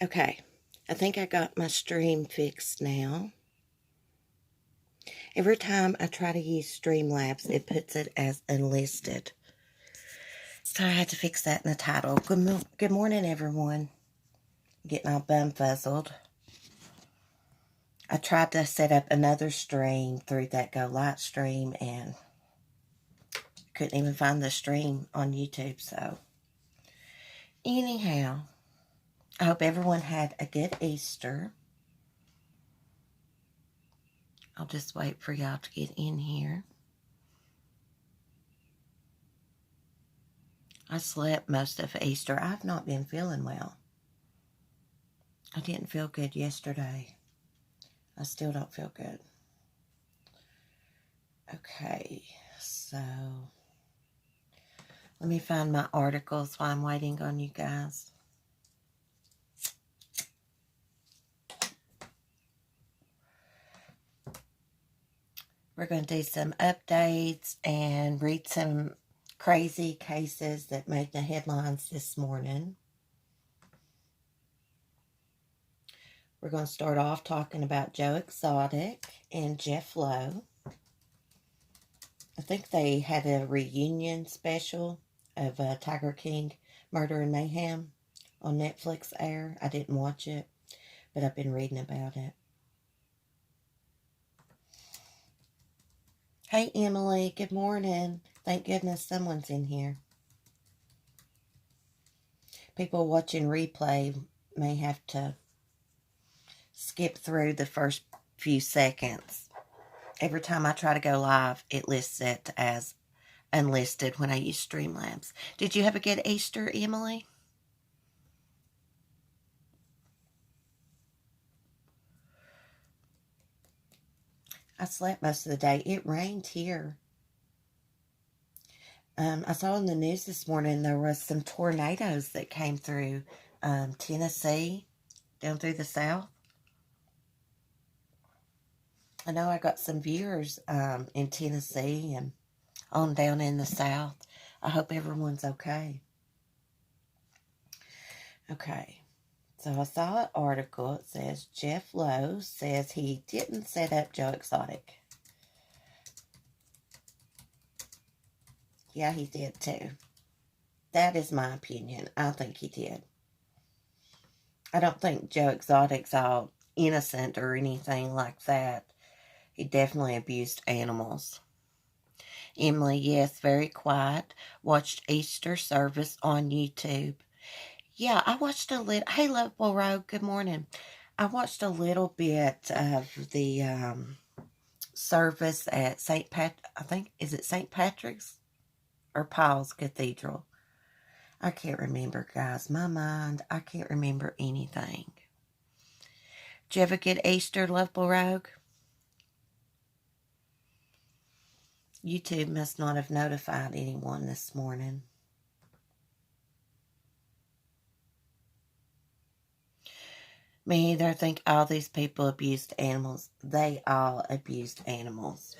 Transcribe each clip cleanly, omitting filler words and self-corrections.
Okay, I think I got my stream fixed now. Every time I try to use Streamlabs, it puts it as unlisted. So I had to fix that in the title. Good morning, everyone. Getting all bumfuzzled. I tried to set up another stream through that Go Light stream and couldn't even find the stream on YouTube. So anyhow, I hope everyone had a good Easter. I'll just wait for y'all to get in here. I slept most of Easter. I've not been feeling well. I didn't feel good yesterday. I still don't feel good. Okay, so let me find my articles while I'm waiting on you guys. We're going to do some updates and read some crazy cases that made the headlines this morning. We're going to start off talking about Joe Exotic and Jeff Lowe. I think they had a reunion special of Tiger King Murder and Mayhem on Netflix air. I didn't watch it, but I've been reading about it. Hey, Emily. Good morning. Thank goodness someone's in here. People watching replay may have to skip through the first few seconds. Every time I try to go live, it lists it as unlisted when I use Streamlabs. Did you have a good Easter, Emily? I slept most of the day. It rained here. I saw in the news this morning there was some tornadoes that came through Tennessee, down through the south. I know I got some viewers in Tennessee and on down in the south. I hope everyone's okay. Okay, so I saw an article. It says Jeff Lowe says he didn't set up Joe Exotic. Yeah, he did too. That is my opinion. I think he did. I don't think Joe Exotic's all innocent or anything like that. He definitely abused animals. Emily, yes, very quiet. Watched Easter service on YouTube. Yeah, I watched a little. Hey, Lovable Rogue, good morning. I watched a little bit of the service at I think, is it St. Patrick's or Paul's Cathedral? I can't remember, guys. My mind, I can't remember anything. Did you ever get Easter, Lovable Rogue? YouTube must not have notified anyone this morning. Me either. I think all these people abused animals. They all abused animals.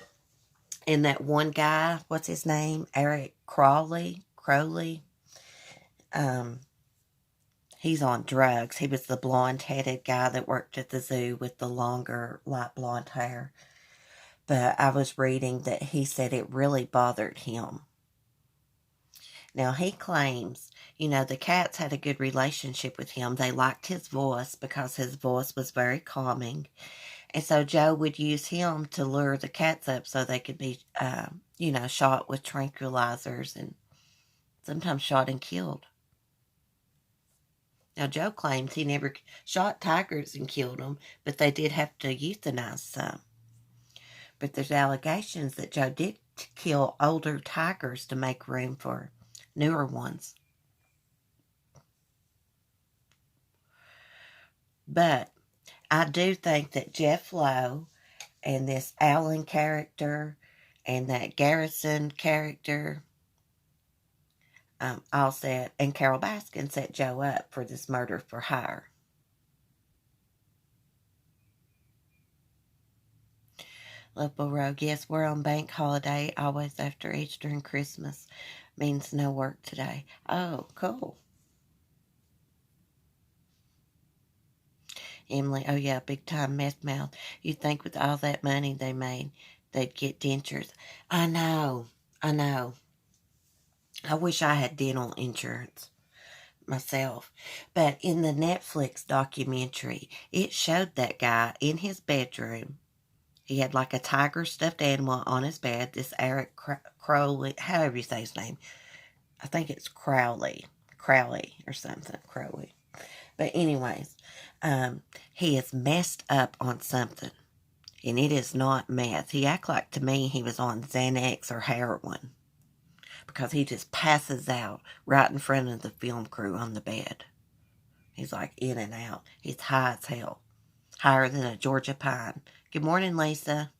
And that one guy, what's his name? Eric Crowley. He's on drugs. He was the blonde-headed guy that worked at the zoo with the longer, light blonde hair. But I was reading that he said it really bothered him. Now, he claims, the cats had a good relationship with him. They liked his voice because his voice was very calming. And so Joe would use him to lure the cats up so they could be, shot with tranquilizers and sometimes shot and killed. Now, Joe claims he never shot tigers and killed them, but they did have to euthanize some. But there's allegations that Joe did kill older tigers to make room for newer ones. But I do think that Jeff Lowe and this Alan character and that Garrison character all set, and Carol Baskin set Joe up for this murder for hire. Local Rogue, yes, we're on bank holiday, always after Easter and Christmas. Means no work today. Oh, cool. Emily, oh yeah, big time meth mouth. You'd think with all that money they made, they'd get dentures. I know, I know. I wish I had dental insurance myself. But in the Netflix documentary, it showed that guy in his bedroom. He had like a tiger stuffed animal on his bed. This Eric Crowley, however you say his name. I think it's Crowley or something. Crowley. But anyways, he is messed up on something. And it is not meth. He act like to me he was on Xanax or heroin. Because he just passes out right in front of the film crew on the bed. He's like in and out. He's high as hell. Higher than a Georgia pine. Good morning, Lisa.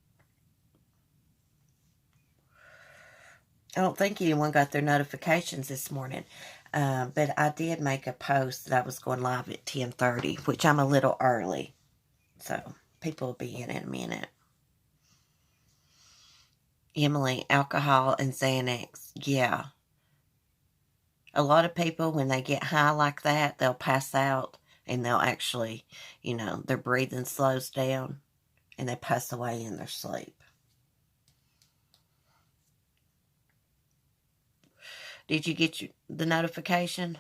I don't think anyone got their notifications this morning. But I did make a post that I was going live at 10:30, which I'm a little early. So people will be in a minute. Emily, alcohol and Xanax. Yeah. A lot of people, when they get high like that, they'll pass out and they'll actually, their breathing slows down and they pass away in their sleep. Did you get the notification?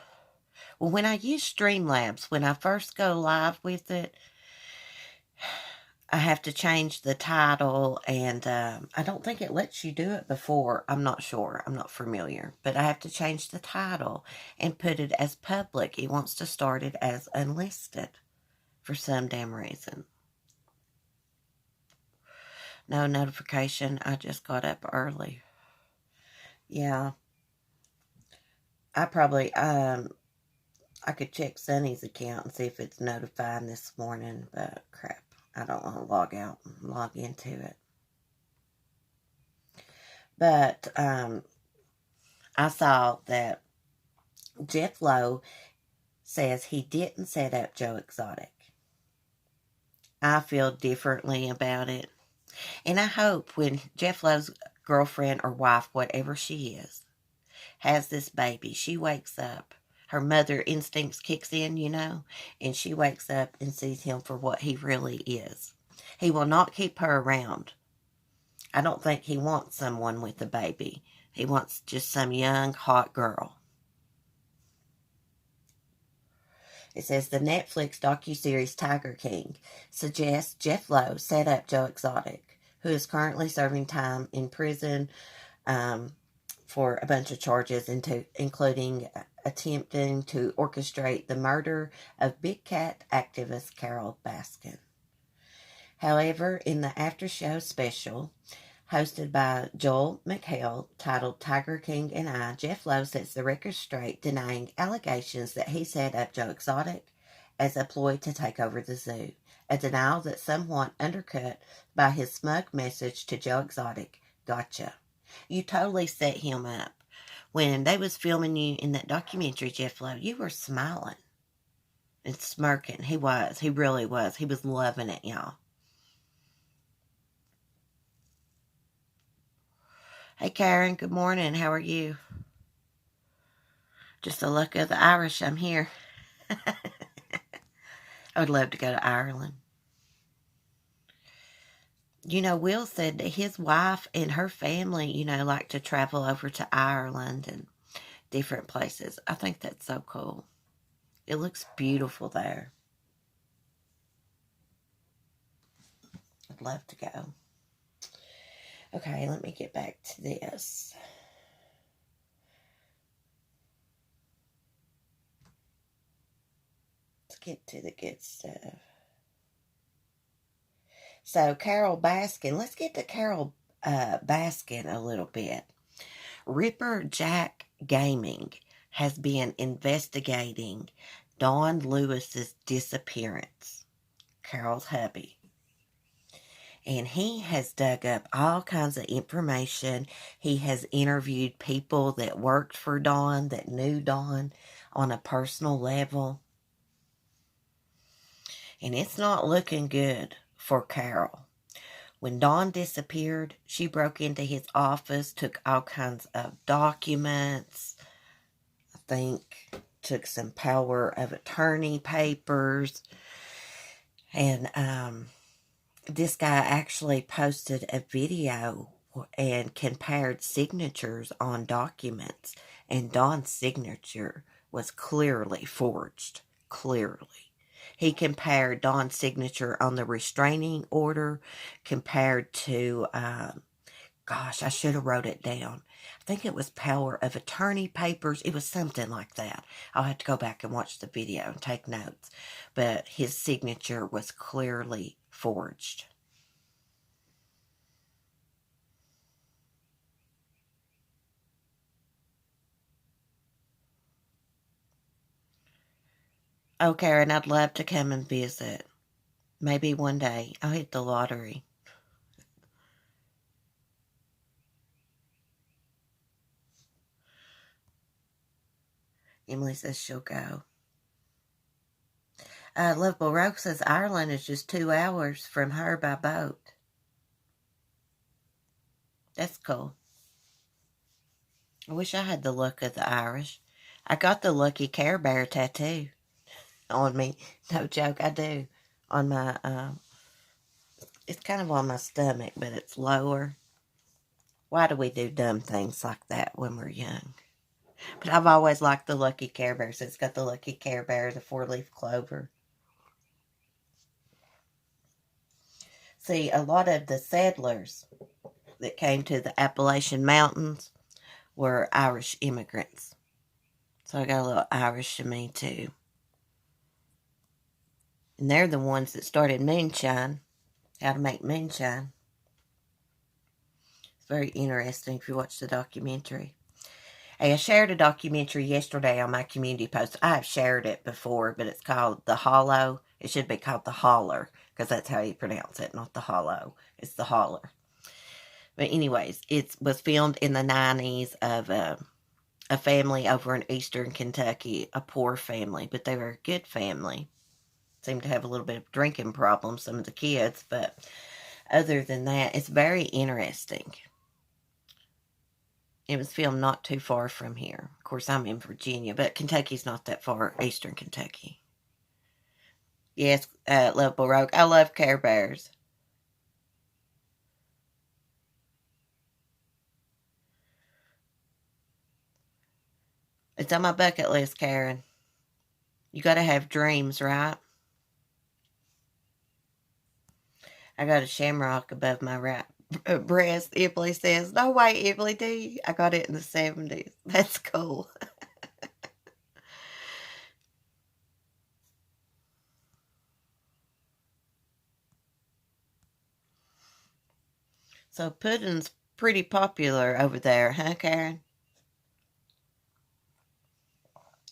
Well, when I use Streamlabs, when I first go live with it, I have to change the title, and I don't think it lets you do it before. I'm not sure. I'm not familiar. But I have to change the title and put it as public. It wants to start it as unlisted for some damn reason. No notification. I just got up early. Yeah. I probably, I could check Sunny's account and see if it's notifying this morning, but crap. I don't want to log out and log into it. But I saw that Jeff Lowe says he didn't set up Joe Exotic. I feel differently about it. And I hope when Jeff Lowe's girlfriend or wife, whatever she is, has this baby, she wakes up. Her mother instincts kicks in, and she wakes up and sees him for what he really is. He will not keep her around. I don't think he wants someone with a baby. He wants just some young, hot girl. It says the Netflix docuseries Tiger King suggests Jeff Lowe set up Joe Exotic, who is currently serving time in prison for a bunch of charges, including attempting to orchestrate the murder of Big Cat activist Carol Baskin. However, in the after-show special, hosted by Joel McHale, titled Tiger King and I, Jeff Lowe sets the record straight, denying allegations that he set up Joe Exotic as a ploy to take over the zoo, a denial that's somewhat undercut by his smug message to Joe Exotic, "Gotcha. You totally set him up. When they was filming you in that documentary, Jeff Lowe, you were smiling and smirking." He was. He really was. He was loving it, y'all. Hey, Karen. Good morning. How are you? Just the luck of the Irish, I'm here. I would love to go to Ireland. Will said that his wife and her family, like to travel over to Ireland and different places. I think that's so cool. It looks beautiful there. I'd love to go. Okay, let me get back to this. Let's get to the good stuff. So, Carol Baskin. Let's get to Carol Baskin a little bit. Ripper Jack Gaming has been investigating Dawn Lewis's disappearance, Carol's hubby. And he has dug up all kinds of information. He has interviewed people that worked for Dawn, that knew Dawn on a personal level. And it's not looking good for Carol. When Dawn disappeared, she broke into his office, took all kinds of documents, I think took some power of attorney papers. And this guy actually posted a video and compared signatures on documents, and Don's signature was clearly forged. Clearly. He compared Don's signature on the restraining order compared to, gosh, I should have wrote it down. I think it was power of attorney papers. It was something like that. I'll have to go back and watch the video and take notes. But his signature was clearly forged. Oh, Karen, I'd love to come and visit. Maybe one day I'll hit the lottery. Emily says she'll go. Love Baroque says Ireland is just 2 hours from her by boat. That's cool. I wish I had the luck of the Irish. I got the Lucky Care Bear tattoo on me. No joke, I do. On my, it's kind of on my stomach, but it's lower. Why do we do dumb things like that when we're young? But I've always liked the Lucky Care Bear. So it's got the Lucky Care Bear, the 4-leaf clover. See, a lot of the settlers that came to the Appalachian Mountains were Irish immigrants. So I got a little Irish in me too. And they're the ones that started moonshine, how to make moonshine. It's very interesting if you watch the documentary. Hey, I shared a documentary yesterday on my community post. I've shared it before, but it's called The Hollow. It should be called The Holler, because that's how you pronounce it, not The Hollow. It's The Holler. But anyways, it was filmed in the 90s of a family over in eastern Kentucky, a poor family, but they were a good family. Seemed to have a little bit of drinking problems, some of the kids, but other than that, it's very interesting. It was filmed not too far from here. Of course, I'm in Virginia, but Kentucky's not that far, eastern Kentucky. Yes, love Baroque. I love Care Bears. It's on my bucket list, Karen. You gotta have dreams, right? I got a shamrock above my right breast. Ibley says, no way, Ibley, do you? I got it in the 70s. That's cool. So pudding's pretty popular over there, huh, Karen?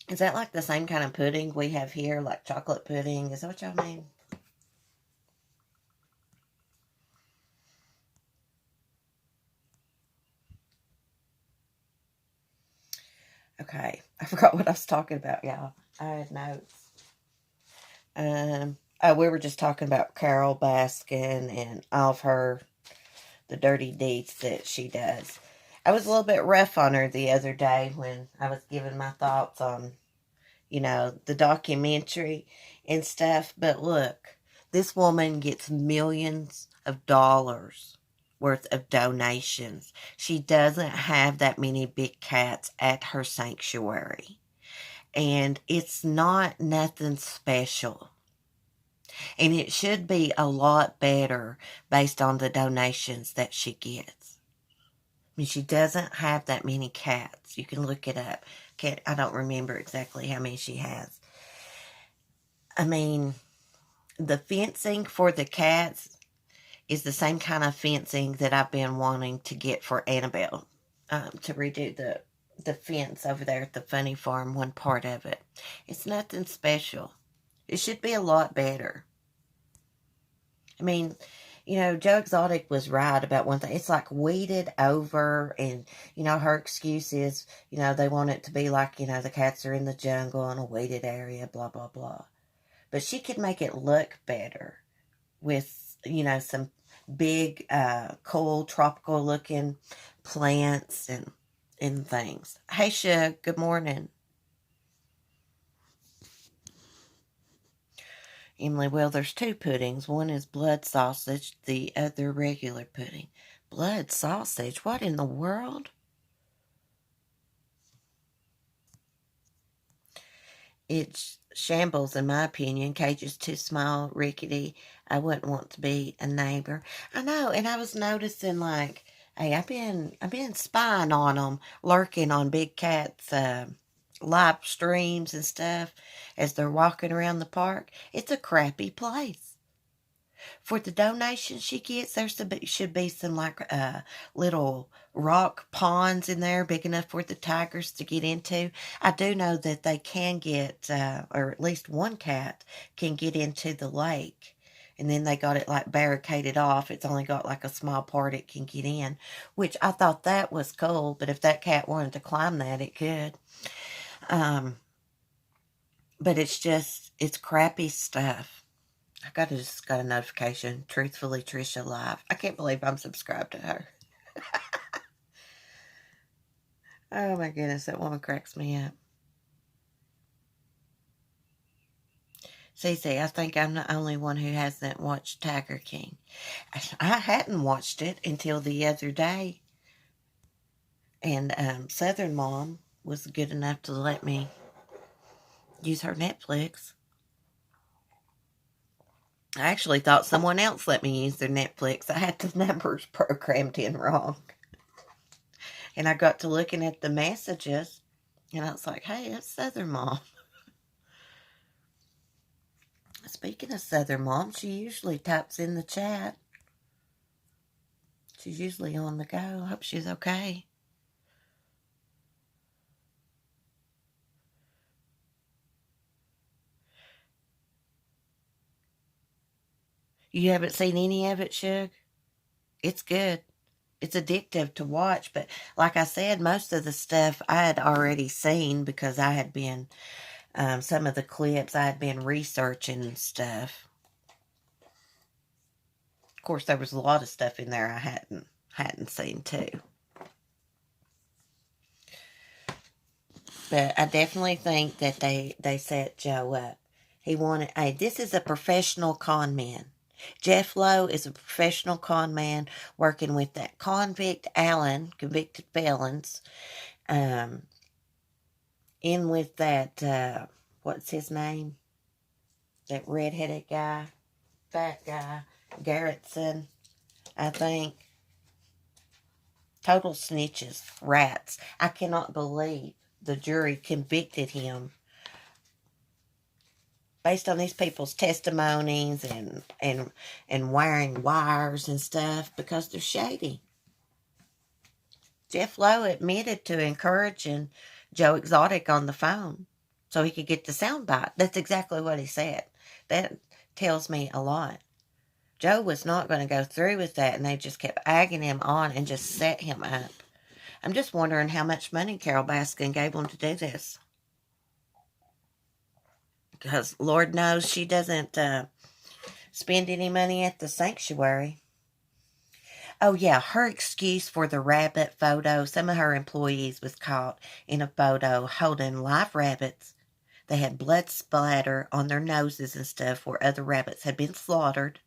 Is that like the same kind of pudding we have here, like chocolate pudding? Is that what y'all mean? Okay, I forgot what I was talking about, y'all. I had notes. Oh, we were just talking about Carol Baskin and all of her, the dirty deeds that she does. I was a little bit rough on her the other day when I was giving my thoughts on, the documentary and stuff. But look, this woman gets millions of dollars worth of donations. She doesn't have that many big cats at her sanctuary. And it's not nothing special. And it should be a lot better based on the donations that she gets. I mean, she doesn't have that many cats. You can look it up. I don't remember exactly how many she has. I mean, the fencing for the cats is the same kind of fencing that I've been wanting to get for Annabelle, to redo the fence over there at the Funny Farm, one part of it. It's nothing special. It should be a lot better. I mean, Joe Exotic was right about one thing. It's like weeded over, and, her excuse is, they want it to be like, the cats are in the jungle in a weeded area, blah, blah, blah. But she could make it look better with, some big, cool, tropical looking plants and things. Hey, Shug, good morning. Emily, well, there's two puddings. One is blood sausage, the other regular pudding. Blood sausage? What in the world? It's shambles, in my opinion. Cage is too small, rickety. I wouldn't want to be a neighbor. I know, and I was noticing, like, hey, I've been spying on them, lurking on Big Cat's live streams and stuff as they're walking around the park. It's a crappy place. For the donation she gets, there should be some like little rock ponds in there big enough for the tigers to get into. I do know that they can get, or at least one cat can get into the lake. And then they got it like barricaded off. It's only got like a small part it can get in, which I thought that was cool. But if that cat wanted to climb that, it could. Um, but it's crappy stuff. Just got a notification. Truthfully, Trisha Live. I can't believe I'm subscribed to her. Oh my goodness, that woman cracks me up. Cece, I think I'm the only one who hasn't watched Tiger King. I hadn't watched it until the other day. And Southern Mom was good enough to let me use her Netflix. I actually thought someone else let me use their Netflix. I had the numbers programmed in wrong. And I got to looking at the messages, and I was like, hey, it's Southern Mom. Speaking of Southern Mom, she usually types in the chat. She's usually on the go. I hope she's okay. You haven't seen any of it, Shug? It's good. It's addictive to watch, but like I said, most of the stuff I had already seen because I had been, some of the clips I had been researching and stuff. Of course, there was a lot of stuff in there I hadn't seen too. But I definitely think that they set Joe up. He wanted, hey, this is a professional con man. Jeff Lowe is a professional con man working with that convict Allen, convicted felons, in with that, what's his name? That redheaded guy, fat guy, Garrettson, I think. Total snitches, rats. I cannot believe the jury convicted him based on these people's testimonies and wiring wires and stuff because they're shady. Jeff Lowe admitted to encouraging Joe Exotic on the phone so he could get the soundbite. That's exactly what he said. That tells me a lot. Joe was not going to go through with that, and they just kept egging him on and just set him up. I'm just wondering how much money Carol Baskin gave him to do this. Because Lord knows she doesn't spend any money at the sanctuary. Oh yeah, her excuse for the rabbit photo. Some of her employees was caught in a photo holding live rabbits. They had blood splatter on their noses and stuff where other rabbits had been slaughtered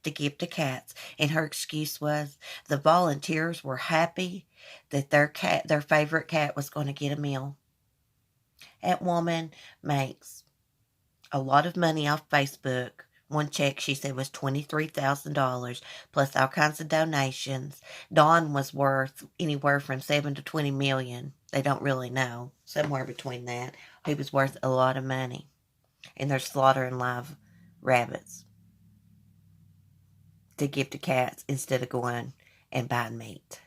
to give to cats. And her excuse was the volunteers were happy that their favorite cat was going to get a meal. That woman makes a lot of money off Facebook. One check she said was $23,000 plus all kinds of donations. Dawn was worth anywhere from 7 to 20 million. They don't really know. Somewhere between that. He was worth a lot of money. And they're slaughtering live rabbits to give to cats instead of going and buying meat.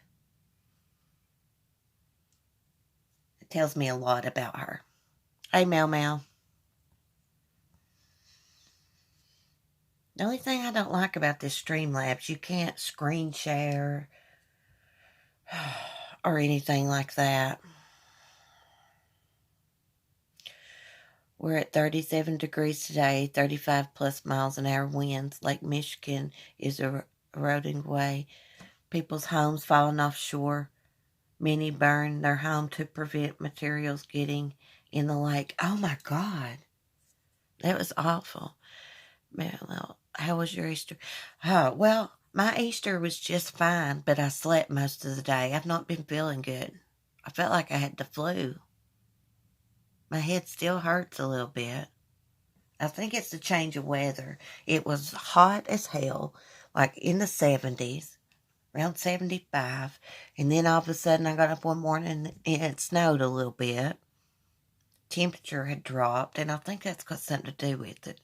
It tells me a lot about her. Hey, Mel Mel. The only thing I don't like about this Streamlabs, you can't screen share or anything like that. We're at 37 degrees today, 35 plus miles an hour winds. Lake Michigan is eroding away. People's homes falling offshore. Many burn their home to prevent materials getting in the lake. Oh my God. That was awful. Well, how was your Easter? Oh, well, my Easter was just fine, but I slept most of the day. I've not been feeling good. I felt like I had the flu. My head still hurts a little bit. I think it's the change of weather. It was hot as hell, like in the 70s, around 75. And then all of a sudden I got up one morning and it snowed a little bit. Temperature had dropped, and I think that's got something to do with it.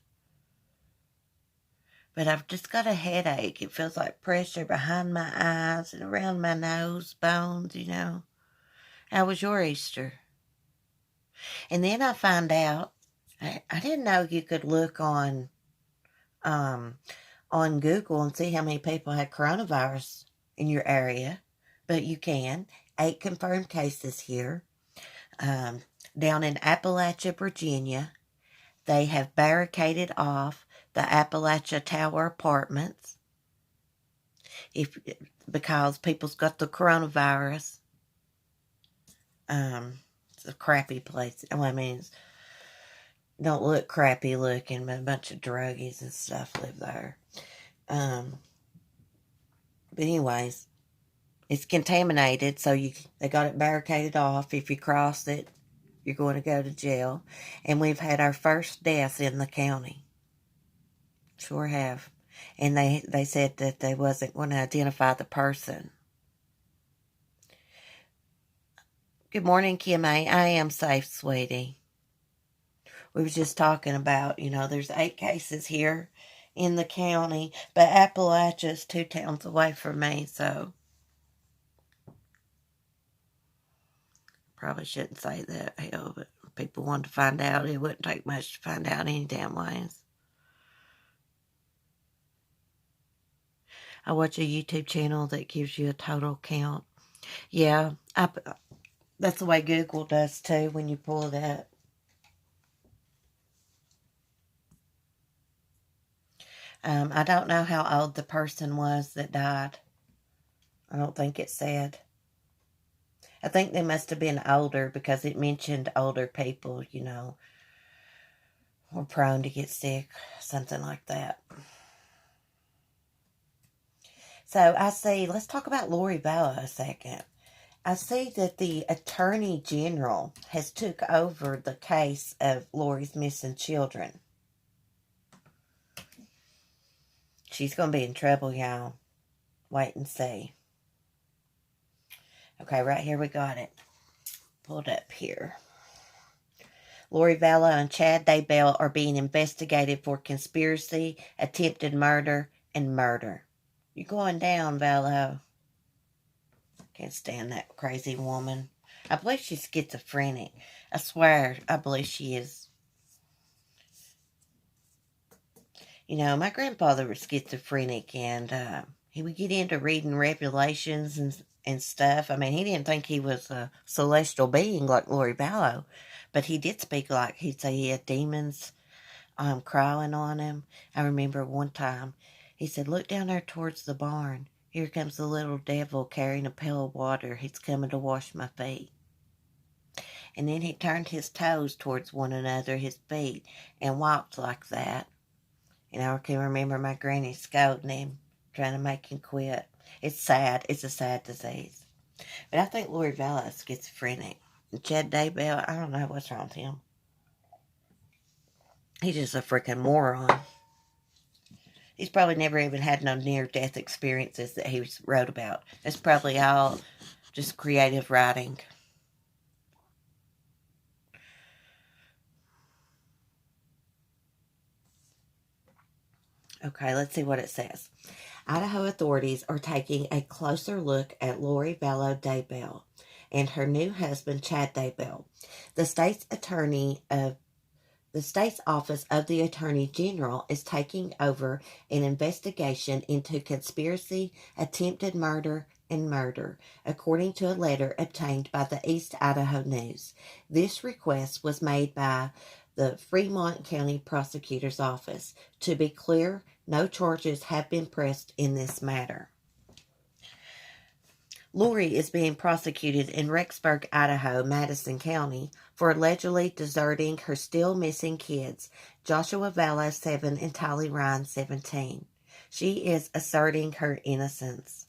But I've just got a headache. It feels like pressure behind my eyes and around my nose bones, you know. How was your Easter? And then I find out, I didn't know you could look um, on Google and see how many people had coronavirus in your area, but you can. 8 confirmed cases here. Um, Down in Appalachia, Virginia, they have barricaded off the Appalachia Tower apartments if because people's got the coronavirus. It's a crappy place. Well, I mean, it's, don't look crappy looking, but a bunch of druggies and stuff live there. But anyways, it's contaminated, so they got it barricaded off. If you cross it, you're going to go to jail. And we've had our first death in the county. Sure have. And they said that they wasn't going to identify the person. Good morning, Kim A. I am safe, sweetie. We was just talking about, there's 8 cases here in the county, but Appalachia's 2 towns away from me, so probably shouldn't say that, hell, but people wanted to find out. It wouldn't take much to find out any damn ways. I watch a YouTube channel that gives you a total count. Yeah, that's the way Google does too when you pull it up. I don't know how old the person was that died. I don't think it said. I think they must have been older because it mentioned older people, were prone to get sick, something like that. So I see, let's talk about Lori Vallow a second. I see that the Attorney General has took over the case of Lori's missing children. She's going to be in trouble, y'all. Wait and see. Okay, right here we got it. Pulled up here. Lori Vallow and Chad Daybell are being investigated for conspiracy, attempted murder, and murder. You're going down, Vallow. Can't stand that crazy woman. I believe she's schizophrenic. I swear, I believe she is. My grandfather was schizophrenic, and he would get into reading Revelations and stuff. I mean, he didn't think he was a celestial being like Lori Vallow, but he did speak like he'd say he had demons crawling on him. I remember one time he said, "Look down there towards the barn. Here comes the little devil carrying a pail of water. He's coming to wash my feet." And then he turned his toes towards one another, his feet, and walked like that. And I can remember my granny scolding him, trying to make him quit. It's sad. It's a sad disease. But I think Lori Vallow is schizophrenic. And Chad Daybell, I don't know what's wrong with him. He's just a freaking moron. He's probably never even had no near-death experiences that he wrote about. It's probably all just creative writing. Okay, let's see what it says. Idaho authorities are taking a closer look at Lori Vallow Daybell and her new husband, Chad Daybell. The state's office of the Attorney General is taking over an investigation into conspiracy, attempted murder, and murder, according to a letter obtained by the East Idaho News. This request was made by the Fremont County Prosecutor's Office. To be clear, no charges have been pressed in this matter. Lori is being prosecuted in Rexburg, Idaho, Madison County, for allegedly deserting her still missing kids, Joshua Vallow, 7, and Tylee Ryan, 17. She is asserting her innocence.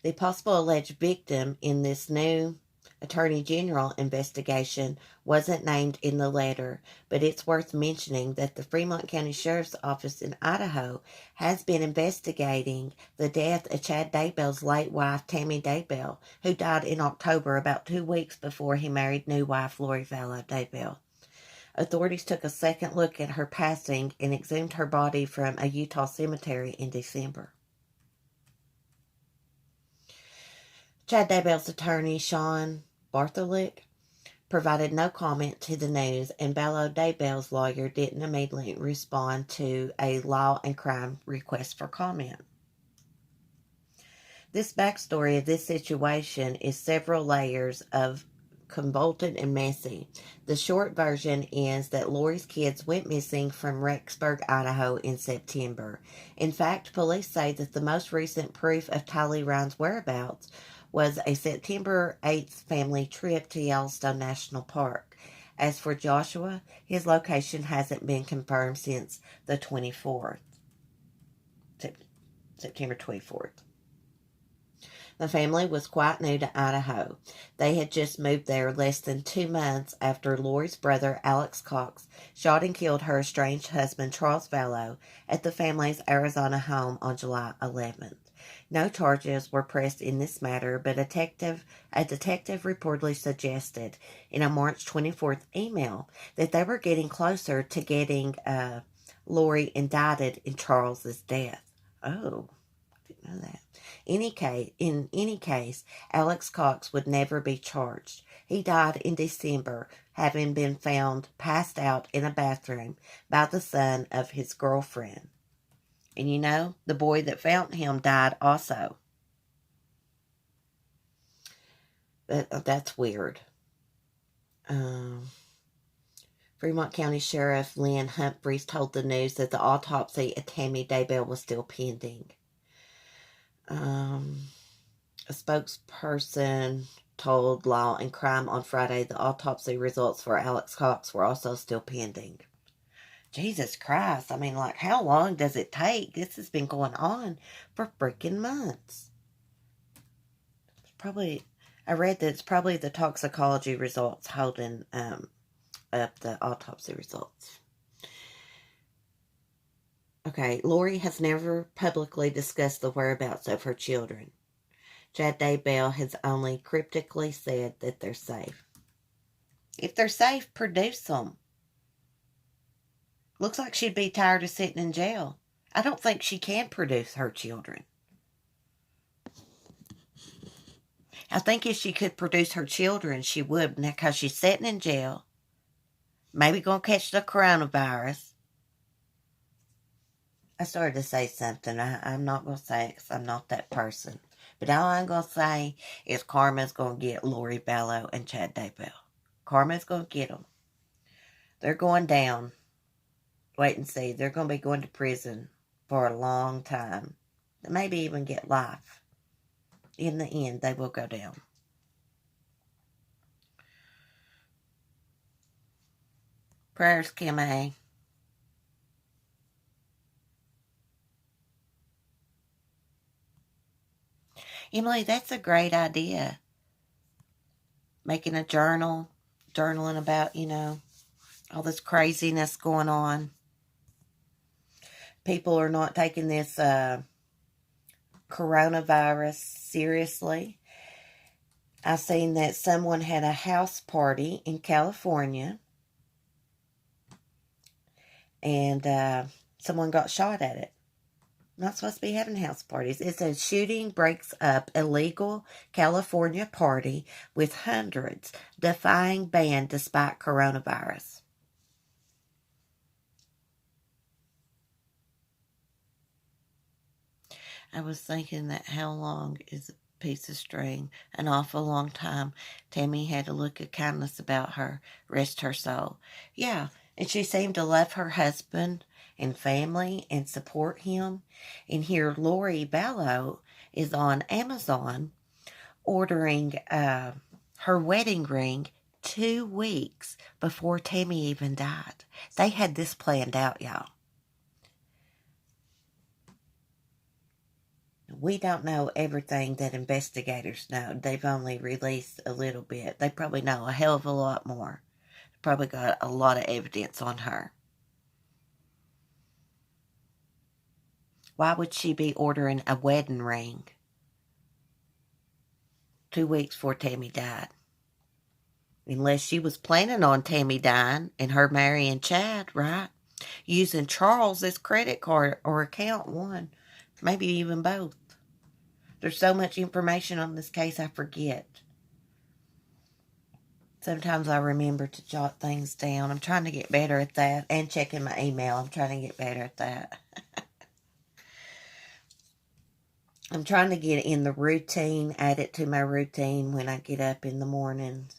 The possible alleged victim in this new Attorney General investigation wasn't named in the letter, but it's worth mentioning that the Fremont County Sheriff's Office in Idaho has been investigating the death of Chad Daybell's late wife, Tammy Daybell, who died in October, about 2 weeks before he married new wife Lori Vallow Daybell. Authorities took a second look at her passing and exhumed her body from a Utah cemetery in December. Chad Daybell's attorney, Sean Bartholick, provided no comment to the news, and Vallow Daybell's lawyer didn't immediately respond to a law and crime request for comment. This backstory of this situation is several layers of convoluted and messy. The short version is that Lori's kids went missing from Rexburg, Idaho in September. In fact, police say that the most recent proof of Tylee Ryan's whereabouts was a September 8th family trip to Yellowstone National Park. As for Joshua, his location hasn't been confirmed since the 24th, September 24th. The family was quite new to Idaho. They had just moved there less than 2 months after Lori's brother, Alex Cox, shot and killed her estranged husband, Charles Vallow, at the family's Arizona home on July 11th. No charges were pressed in this matter, but a detective reportedly suggested in a March 24th email that they were getting closer to getting Lori indicted in Charles's death. Oh, I didn't know that. In any case, Alex Cox would never be charged. He died in December, having been found passed out in a bathroom by the son of his girlfriend. And you know, the boy that found him died also. That's weird. Fremont County Sheriff Lynn Humphreys told the news that the autopsy of Tammy Daybell was still pending. A spokesperson told Law and Crime on Friday the autopsy results for Alex Cox were also still pending. Jesus Christ, I mean, like, how long does it take? This has been going on for freaking months. I read that it's probably the toxicology results holding up the autopsy results. Okay, Lori has never publicly discussed the whereabouts of her children. Chad Daybell has only cryptically said that they're safe. If they're safe, produce them. Looks like she'd be tired of sitting in jail. I don't think she can produce her children. I think if she could produce her children, she would, because she's sitting in jail. Maybe going to catch the coronavirus. I started to say something. I'm not going to say it because I'm not that person. But all I'm going to say is karma's going to get Lori Vallow and Chad Daybell. Karma's going to get them. They're going down. Wait and see. They're going to be going to prison for a long time. Maybe even get life. In the end, they will go down. Prayers, Kim A. Emily, that's a great idea. Making a journal, journaling about, all this craziness going on. People are not taking this coronavirus seriously. I seen that someone had a house party in California, and someone got shot at it. Not supposed to be having house parties. It says shooting breaks up illegal California party with hundreds defying ban despite coronavirus. I was thinking that how long is a piece of string? An awful long time. Tammy had a look of kindness about her. Rest her soul. Yeah, and she seemed to love her husband and family and support him. And here, Lori Vallow is on Amazon ordering her wedding ring 2 weeks before Tammy even died. They had this planned out, y'all. We don't know everything that investigators know. They've only released a little bit. They probably know a hell of a lot more. Probably got a lot of evidence on her. Why would she be ordering a wedding ring 2 weeks before Tammy died? Unless she was planning on Tammy dying and her marrying Chad, right? Using Charles's credit card or account, one. Maybe even both. There's so much information on this case I forget. Sometimes I remember to jot things down. I'm trying to get better at that. And checking my email. I'm trying to get better at that. I'm trying to get in the routine, add it to my routine when I get up in the mornings.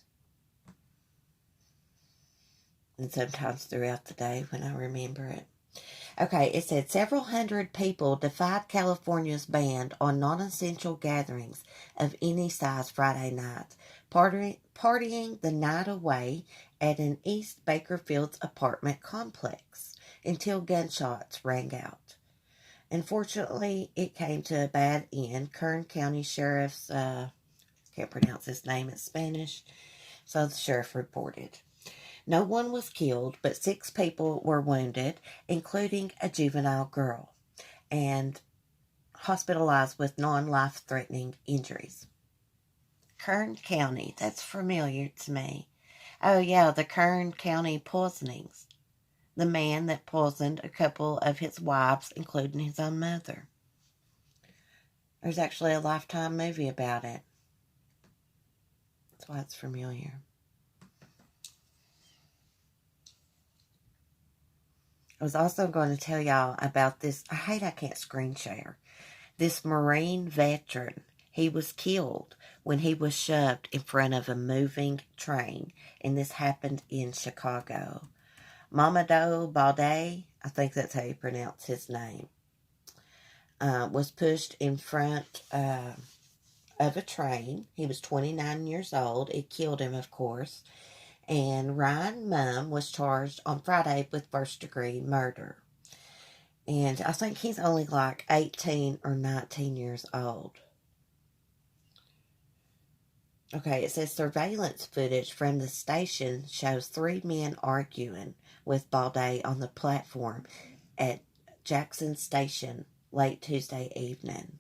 And sometimes throughout the day when I remember it. Okay, it said several hundred people defied California's ban on non-essential gatherings of any size Friday night, partying the night away at an East Bakerfield's apartment complex until gunshots rang out. Unfortunately, it came to a bad end. Kern County Sheriff's, can't pronounce his name in Spanish, so the sheriff reported. No one was killed, but 6 people were wounded, including a juvenile girl, and hospitalized with non-life-threatening injuries. Kern County, that's familiar to me. Oh yeah, the Kern County poisonings. The man that poisoned a couple of his wives, including his own mother. There's actually a Lifetime movie about it. That's why it's familiar. I was also going to tell y'all about this. I hate I can't screen share. This Marine veteran, he was killed when he was shoved in front of a moving train. And this happened in Chicago. Mamadou Baldé, I think that's how you pronounce his name, was pushed in front of a train. He was 29 years old. It killed him, of course. And Ryan Mumm was charged on Friday with first-degree murder. And I think he's only like 18 or 19 years old. Okay, it says surveillance footage from the station shows 3 men arguing with Balde on the platform at Jackson Station late Tuesday evening.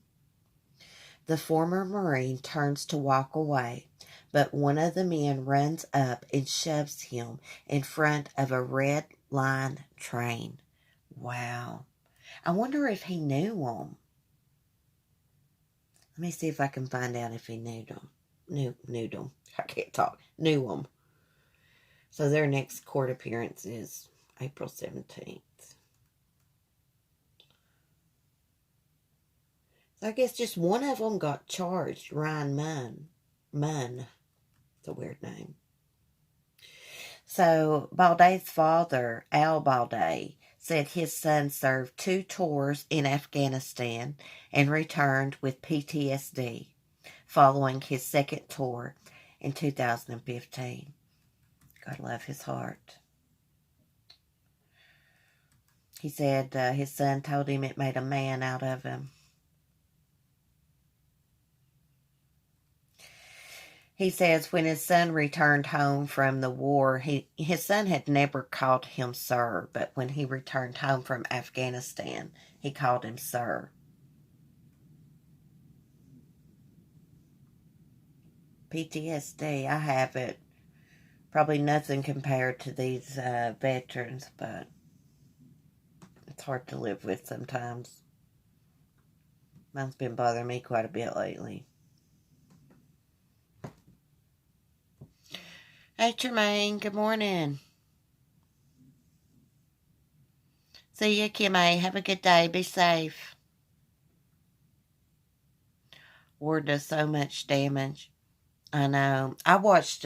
The former Marine turns to walk away, but one of the men runs up and shoves him in front of a red line train. Wow. I wonder if he knew them. Let me see if I can find out if he knew them. Knew them. I can't talk. Knew them. So their next court appearance is April 17th. So I guess just one of them got charged. Ryan Munn. It's a weird name. So Balde's father, Al Balde, said his son served 2 tours in Afghanistan and returned with PTSD following his second tour in 2015. God love his heart. He said his son told him it made a man out of him. He says when his son returned home from the war, his son had never called him sir, but when he returned home from Afghanistan, he called him sir. PTSD, I have it. Probably nothing compared to these veterans, but it's hard to live with sometimes. Mine's been bothering me quite a bit lately. Hey, Tremaine, good morning. See ya, Kimmy. Have a good day. Be safe. War does so much damage. I know. I was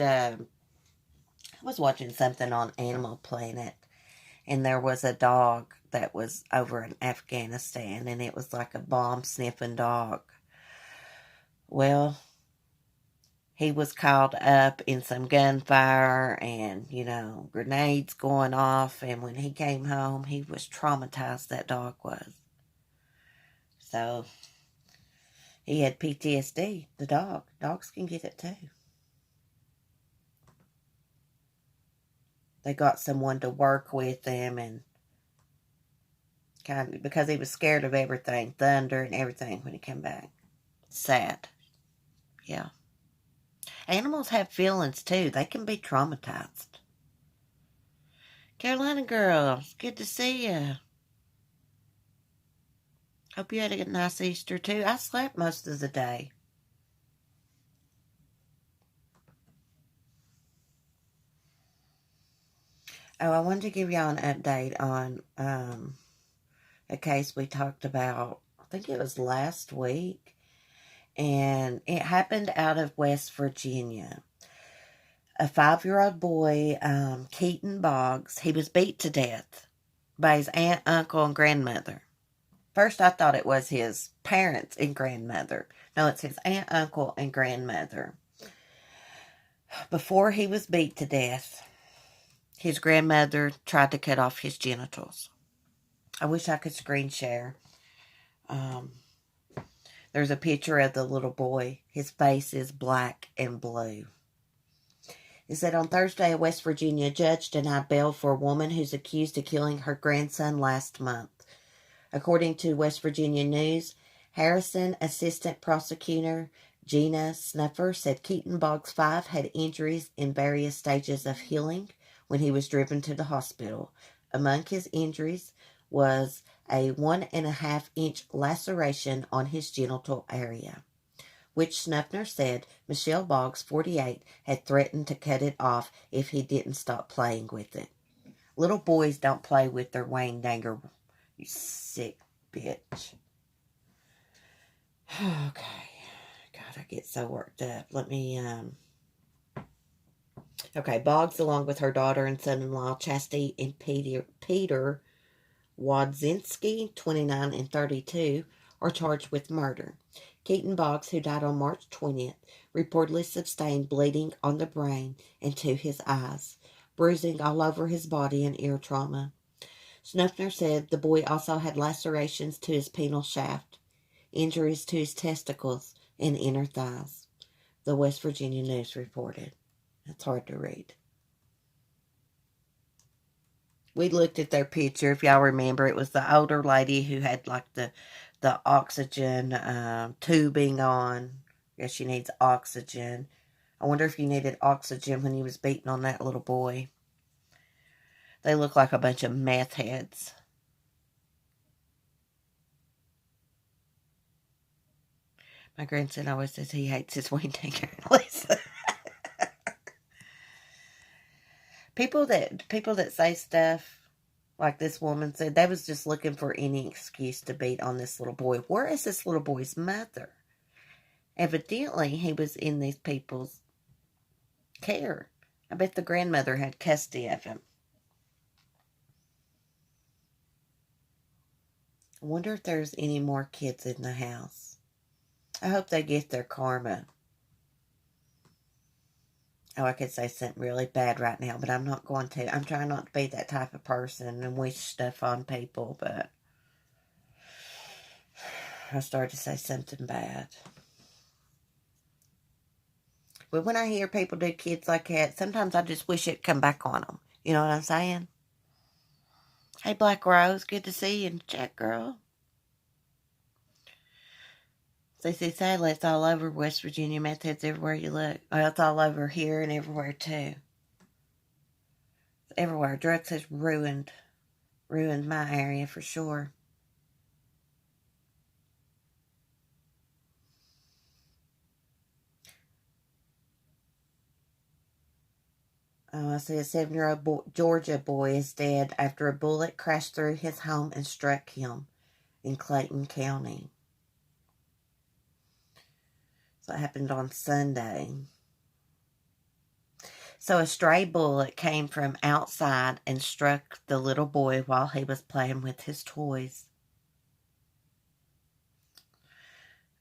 watching something on Animal Planet, and there was a dog that was over in Afghanistan, and it was like a bomb-sniffing dog. Well, he was caught up in some gunfire and, grenades going off, and when he came home, he was traumatized, that dog was. So, he had PTSD, the dog. Dogs can get it too. They got someone to work with them, and kind of, because he was scared of everything, thunder and everything when he came back. Sad. Yeah. Animals have feelings too. They can be traumatized. Carolina girl, it's good to see you. Hope you had a nice Easter too. I slept most of the day. Oh, I wanted to give y'all an update on a case we talked about, I think it was last week, and it happened out of West Virginia. A 5-year-old boy, Keaton Boggs, he was beat to death by his aunt, uncle, and grandmother. First, I thought it was his parents and grandmother. No, it's his aunt, uncle, and grandmother. Before he was beat to death, his grandmother tried to cut off his genitals. I wish I could screen share. There's a picture of the little boy. His face is black and blue. It said on Thursday, a West Virginia judge denied bail for a woman who's accused of killing her grandson last month. According to West Virginia News, Harrison Assistant Prosecutor Gina Snuffer said Keaton Boggs 5 had injuries in various stages of healing when he was driven to the hospital. Among his injuries was a 1.5-inch laceration on his genital area, which Snuffner said Michelle Boggs, 48, had threatened to cut it off if he didn't stop playing with it. Little boys don't play with their Wayne Danger, you sick bitch. Okay. God, I get so worked up. Let me, Okay, Boggs, along with her daughter and son-in-law, Chastity and Peter Wodzinski, 29 and 32, are charged with murder. Keaton Boggs, who died on March 20th, reportedly sustained bleeding on the brain and to his eyes, bruising all over his body, and ear trauma. Snuffner said the boy also had lacerations to his penile shaft, injuries to his testicles, and inner thighs. The West Virginia News reported. That's hard to read. We looked at their picture, if y'all remember. It was the older lady who had like the oxygen tubing on. I guess she needs oxygen. I wonder if you needed oxygen when you was beating on that little boy. They look like a bunch of meth heads. My grandson always says he hates his Wayne Danger. People that say stuff like this woman said, they was just looking for any excuse to beat on this little boy. Where is this little boy's mother? Evidently, he was in these people's care. I bet the grandmother had custody of him. I wonder if there's any more kids in the house. I hope they get their karma. Oh, I could say something really bad right now, but I'm not going to. I'm trying not to be that type of person and wish stuff on people, but I started to say something bad. But when I hear people do kids like that, sometimes I just wish it'd come back on them. You know what I'm saying? Hey, Black Rose, good to see you in the chat, girl. CC sadly, it's all over West Virginia. Meth heads everywhere you look. Well, it's all over here and everywhere, too. It's everywhere. Drugs has ruined my area for sure. I see a 7-year-old Georgia boy is dead after a bullet crashed through his home and struck him in Clayton County. So it happened on Sunday. So a stray bullet came from outside and struck the little boy while he was playing with his toys.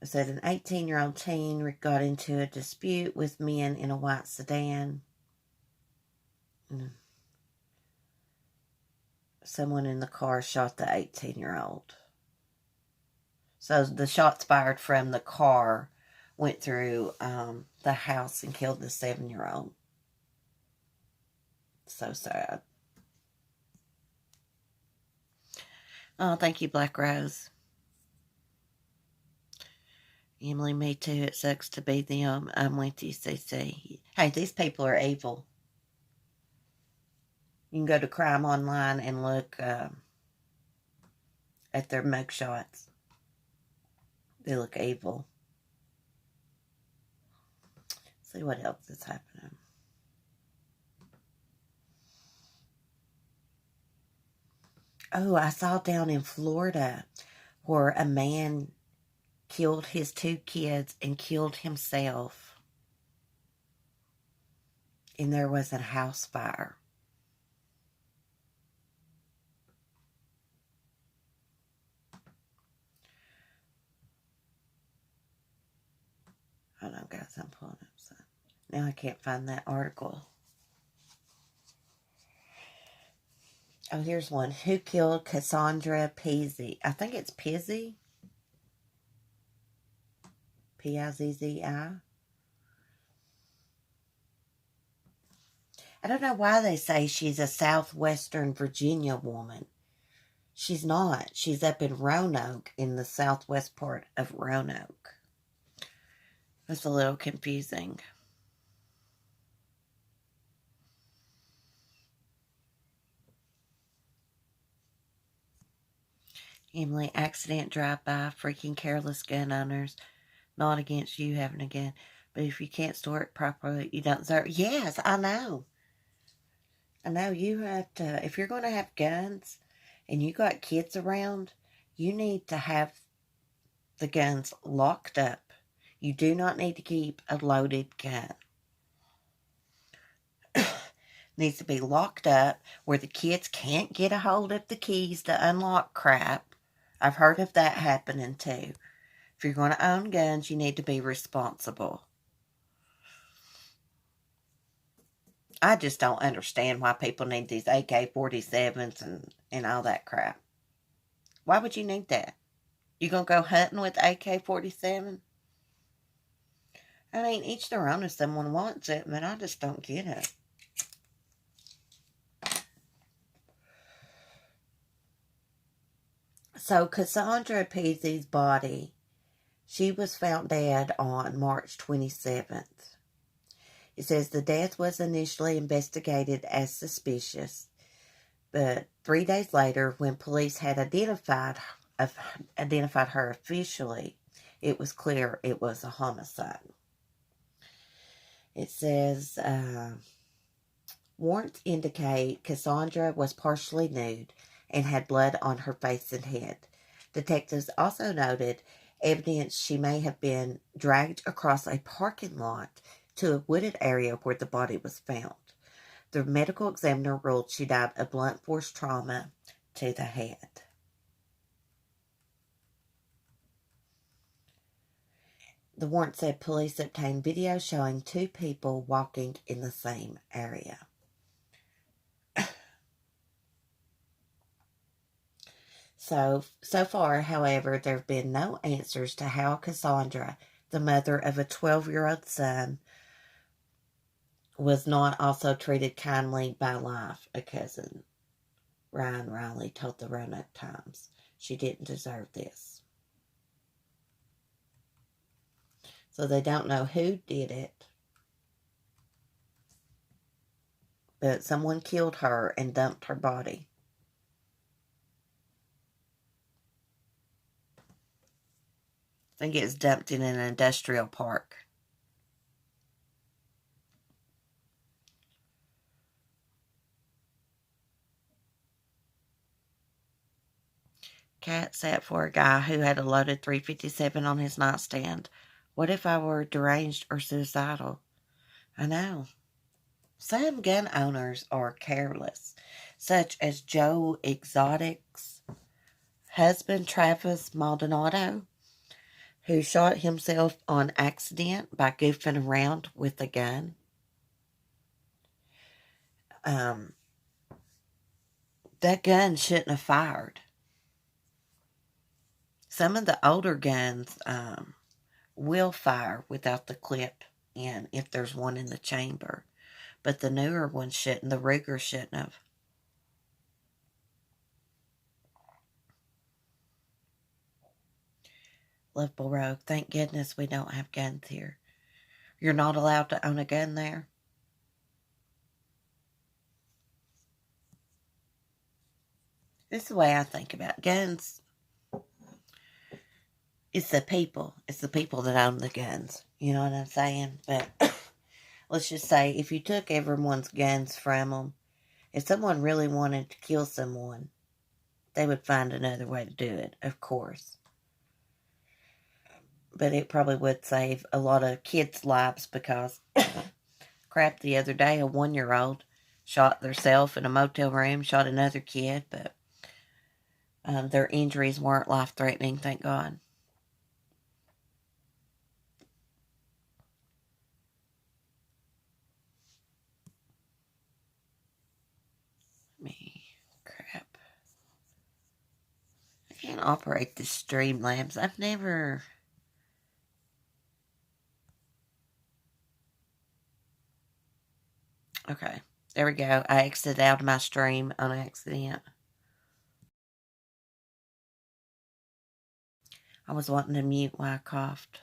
It said an 18-year-old teen got into a dispute with men in a white sedan. Someone in the car shot the 18-year-old. So the shots fired from the car went through the house and killed the 7-year-old. So sad. Oh, thank you, Black Rose. Emily, me too. It sucks to be them. I'm with you, CC. Hey, these people are evil. You can go to Crime Online and look at their mugshots. They look evil. See what else is happening. Oh, I saw down in Florida where a man killed his 2 kids and killed himself. And there was a house fire. Hold on, guys, I'm pulling up some. Now I can't find that article. Oh, here's one. Who killed Cassandra Pizzi? I think it's Pizzi. P-I-Z-Z-I. I don't know why they say she's a southwestern Virginia woman. She's not. She's up in Roanoke, in the southwest part of Roanoke. It's a little confusing. Emily, accident drive-by, freaking careless gun owners. Not against you having a gun, but if you can't store it properly, you don't deserve it. Yes, I know. I know you have to, if you're going to have guns and you got kids around, you need to have the guns locked up. You do not need to keep a loaded gun. Needs to be locked up where the kids can't get a hold of the keys to unlock crap. I've heard of that happening too. If you're going to own guns, you need to be responsible. I just don't understand why people need these AK-47s and all that crap. Why would you need that? You going to go hunting with AK-47? I mean, each their own if someone wants it, but I just don't get it. So Cassandra Pizzi's body, she was found dead on March 27th. It says the death was initially investigated as suspicious, but 3 days later, when police had identified her officially, it was clear it was a homicide. It says warrants indicate Cassandra was partially nude and had blood on her face and head. Detectives also noted evidence she may have been dragged across a parking lot to a wooded area where the body was found. The medical examiner ruled she died of blunt force trauma to the head. The warrant said police obtained video showing 2 people walking in the same area. So far, however, there have been no answers to how Cassandra, the mother of a 12-year-old son, was not also treated kindly by life, a cousin. Ryan Riley told the Roanoke Times. She didn't deserve this. So they don't know who did it, but someone killed her and dumped her body. I think it was dumped in an industrial park. Cat sat for a guy who had a loaded .357 on his nightstand. What if I were deranged or suicidal? I know. Some gun owners are careless, such as Joe Exotic's husband, Travis Maldonado, who shot himself on accident by goofing around with a gun. That gun shouldn't have fired. Some of the older guns will fire without the clip in if there's one in the chamber. But the newer ones shouldn't. The Ruger shouldn't have. Lovable Rogue, thank goodness we don't have guns here. You're not allowed to own a gun there? This is the way I think about guns. It's the people. It's the people that own the guns. You know what I'm saying? But let's just say if you took everyone's guns from them, if someone really wanted to kill someone, they would find another way to do it, of course. But it probably would save a lot of kids' lives because, crap, the other day a 1-year-old shot herself in a motel room, shot another kid, but their injuries weren't life-threatening, thank God. Crap. I can't operate this Streamlabs. I've never... Okay, there we go. I exited out of my stream on accident. I was wanting to mute while I coughed.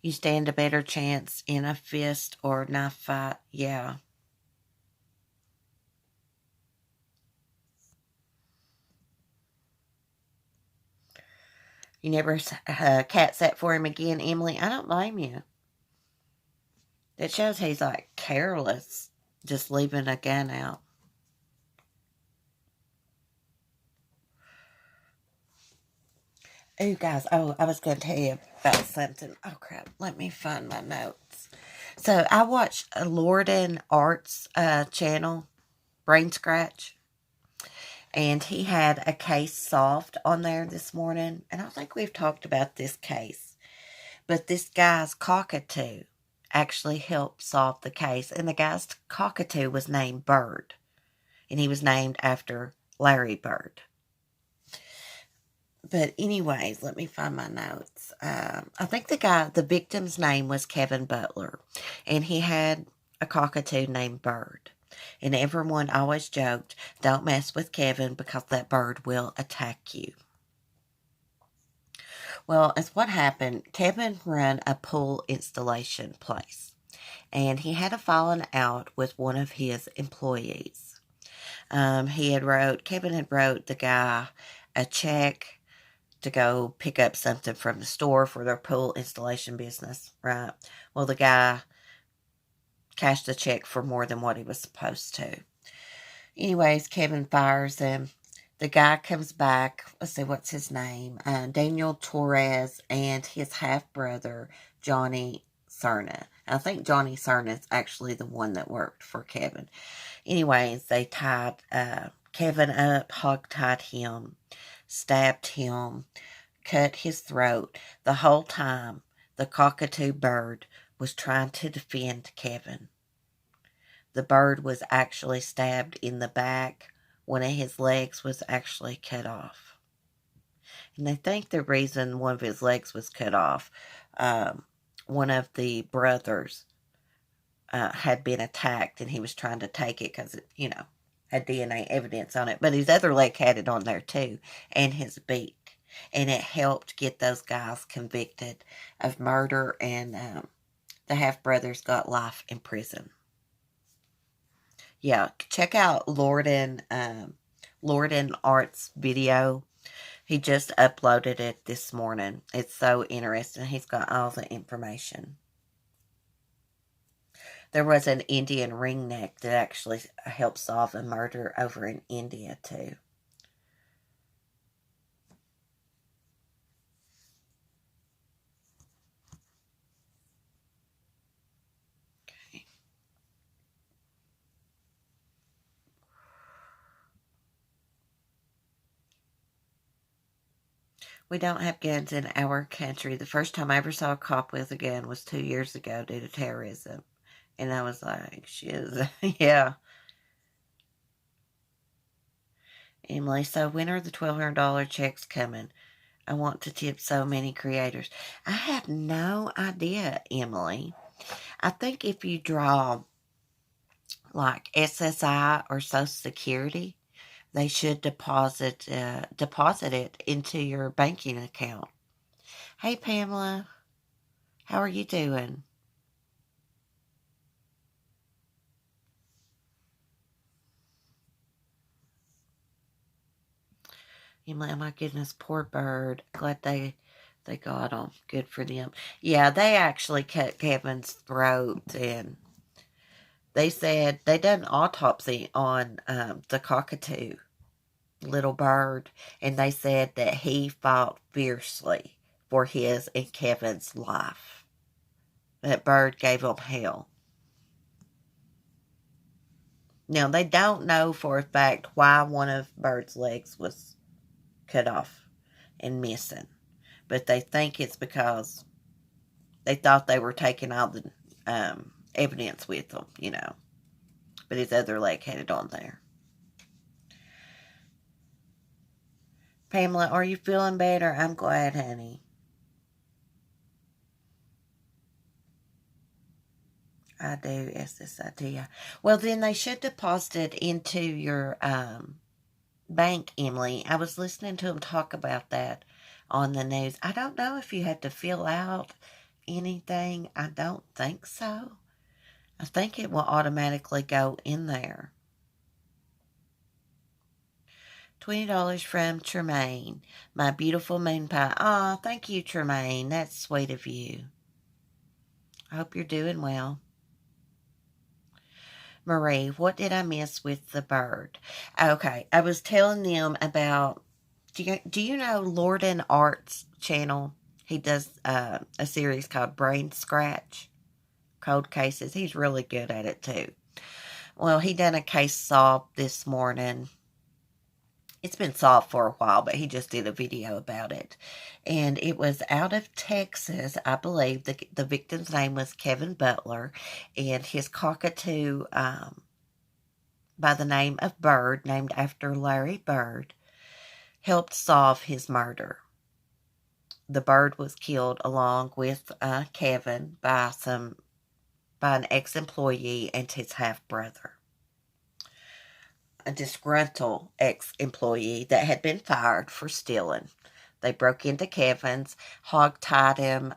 You stand a better chance in a fist or knife fight. Yeah. You never cat sat for him again, Emily? I don't blame you. That shows he's like careless, just leaving a gun out. Oh, guys. Oh, I was going to tell you about something. Oh, crap. Let me find my notes. So, I watched a Lorden Arts channel, Brain Scratch. And he had a case solved on there this morning. And I think we've talked about this case. But this guy's cockatoo actually helped solve the case. And the guy's cockatoo was named Bird. And he was named after Larry Bird. But anyways, let me find my notes. I think the victim's name was Kevin Butler. And he had a cockatoo named Bird. And everyone always joked, don't mess with Kevin because that bird will attack you. Well, as what happened, Kevin ran a pool installation place. And he had a falling out with one of his employees. Kevin had wrote the guy a check to go pick up something from the store for their pool installation business, right? Well, the guy cashed the check for more than what he was supposed to. Anyways, Kevin fires him. The guy comes back. Let's see, what's his name? Daniel Torres and his half-brother, Johnny Cerna. I think Johnny Cerna is actually the one that worked for Kevin. Anyways, they tied Kevin up, hog-tied him, stabbed him, cut his throat. The whole time, the cockatoo bird was trying to defend Kevin. The bird was actually stabbed in the back. One of his legs was actually cut off. And they think the reason one of his legs was cut off, one of the brothers had been attacked and he was trying to take it because it, had DNA evidence on it. But his other leg had it on there too, and his beak. And it helped get those guys convicted of murder, and the half-brothers got life in prison. Yeah, check out Lorden Art's video. He just uploaded it this morning. It's so interesting. He's got all the information. There was an Indian ringneck that actually helped solve a murder over in India, too. We don't have guns in our country. The first time I ever saw a cop with a gun was 2 years ago due to terrorism. And I was like, shiz. Yeah. Emily, so when are the $1,200 checks coming? I want to tip so many creators. I have no idea, Emily. I think if you draw like SSI or Social Security, they should deposit it into your banking account. Hey, Pamela, how are you doing? Emily, oh my goodness, poor bird. Glad they got him. Good for them. Yeah, they actually cut Kevin's throat, and they said they did an autopsy on the cockatoo little bird, and they said that he fought fiercely for his and Kevin's life. That bird gave him hell. Now, they don't know for a fact why one of Bird's legs was cut off and missing, but they think it's because they thought they were taking all the evidence with them, but his other leg had it on there. Pamela, are you feeling better? I'm glad, honey. I do, SSID. Well, then they should deposit it into your bank, Emily. I was listening to them talk about that on the news. I don't know if you have to fill out anything. I don't think so. I think it will automatically go in there. $20 from Tremaine. My beautiful moon pie. Aw, thank you, Tremaine. That's sweet of you. I hope you're doing well. Marie, what did I miss with the bird? Okay, I was telling them about. Do you know Lorden Art's channel? He does a series called Brain Scratch, Cold Cases. He's really good at it too. Well, he done a case solved this morning. It's been solved for a while, but he just did a video about it. And it was out of Texas, I believe. The victim's name was Kevin Butler, and his cockatoo by the name of Bird, named after Larry Bird, helped solve his murder. The bird was killed along with Kevin by an ex-employee and his half-brother. A disgruntled ex-employee that had been fired for stealing. They broke into Kevin's, hog-tied him,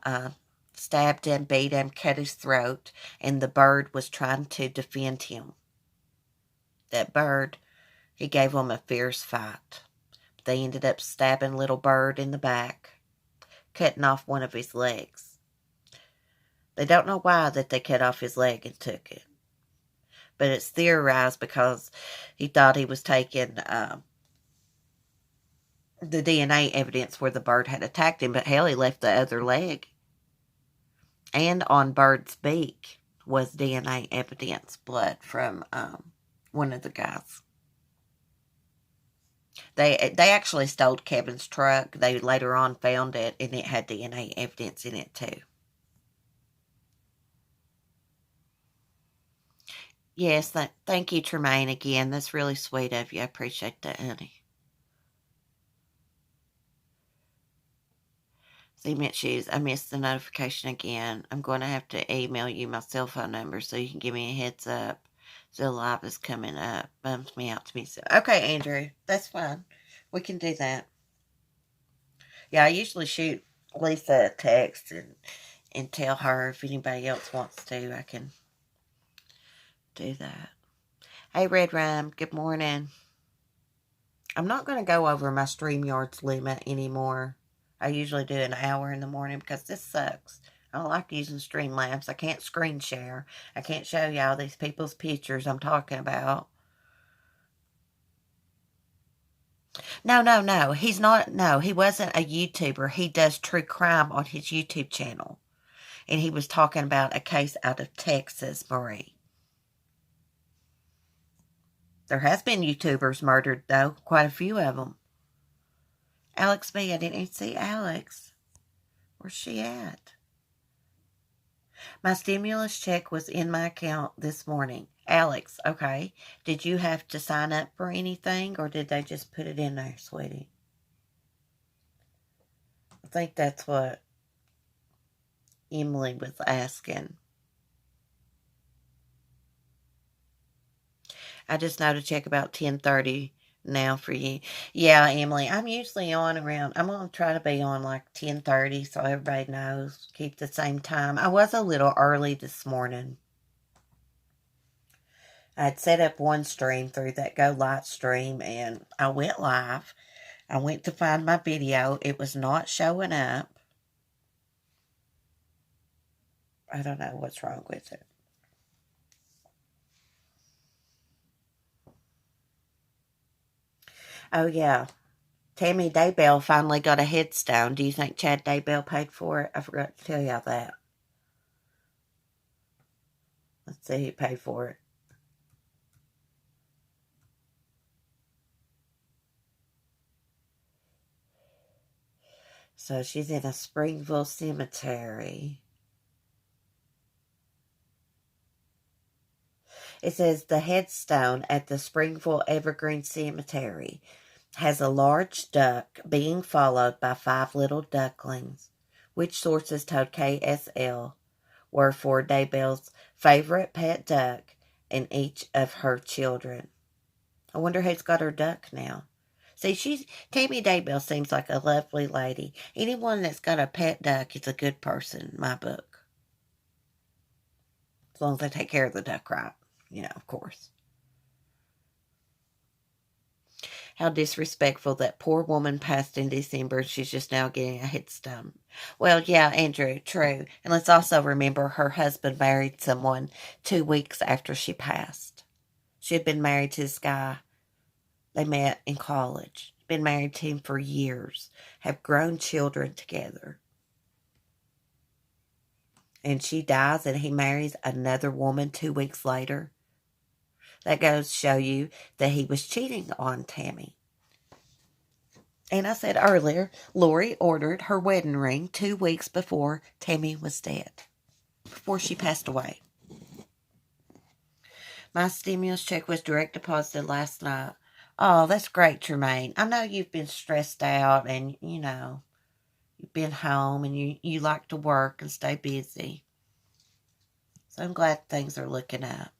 stabbed him, beat him, cut his throat, and the bird was trying to defend him. That bird, he gave them a fierce fight. They ended up stabbing little Bird in the back, cutting off one of his legs. They don't know why that they cut off his leg and took it. But it's theorized because he thought he was taking the DNA evidence where the bird had attacked him, but hell, he left the other leg. And on Bird's beak was DNA evidence, blood from one of the guys. They actually stole Kevin's truck. They later on found it, and it had DNA evidence in it too. Yes, thank you, Tremaine, again. That's really sweet of you. I appreciate that, honey. Cement shoes. I missed the notification again. I'm going to have to email you my cell phone number so you can give me a heads up. The live is coming up. Bums me out to me. So, okay, Andrew. That's fine. We can do that. Yeah, I usually shoot Lisa a text and tell her if anybody else wants to. I can do that. Hey, Red Rhyme. Good morning. I'm not going to go over my StreamYard's limit anymore. I usually do an hour in the morning because this sucks. I don't like using Streamlabs. I can't screen share. I can't show y'all these people's pictures I'm talking about. No. He's not. No, he wasn't a YouTuber. He does true crime on his YouTube channel. And he was talking about a case out of Texas, Marie. There has been YouTubers murdered, though. Quite a few of them. Alex B. I didn't even see Alex. Where's she at? My stimulus check was in my account this morning. Alex, okay. Did you have to sign up for anything, or did they just put it in there, sweetie? I think that's what Emily was asking. I just know to check about 10:30 now for you. Yeah, Emily, I'm usually on around, I'm going to try to be on like 10:30 so everybody knows. Keep the same time. I was a little early this morning. I'd set up one stream through that Go Light stream and I went live. I went to find my video. It was not showing up. I don't know what's wrong with it. Oh, yeah. Tammy Daybell finally got a headstone. Do you think Chad Daybell paid for it? I forgot to tell y'all that. Let's see who paid for it. So she's in a Springville cemetery. It says the headstone at the Springville Evergreen Cemetery has a large duck being followed by 5 little ducklings, which sources told KSL were for Daybell's favorite pet duck and each of her children. I wonder who's got her duck now. See, Tammy Daybell seems like a lovely lady. Anyone that's got a pet duck is a good person in my book. As long as they take care of the duck right, of course. How disrespectful. That poor woman passed in December. She's just now getting a headstone. Well, yeah, Andrew, true. And let's also remember her husband married someone 2 weeks after she passed. She had been married to this guy. They met in college. Been married to him for years. Have grown children together. And she dies and he marries another woman 2 weeks later. That goes to show you that he was cheating on Tammy. And I said earlier, Lori ordered her wedding ring 2 weeks before Tammy was dead. Before she passed away. My stimulus check was direct deposited last night. Oh, that's great, Tremaine. I know you've been stressed out and, you've been home and you like to work and stay busy. So I'm glad things are looking up.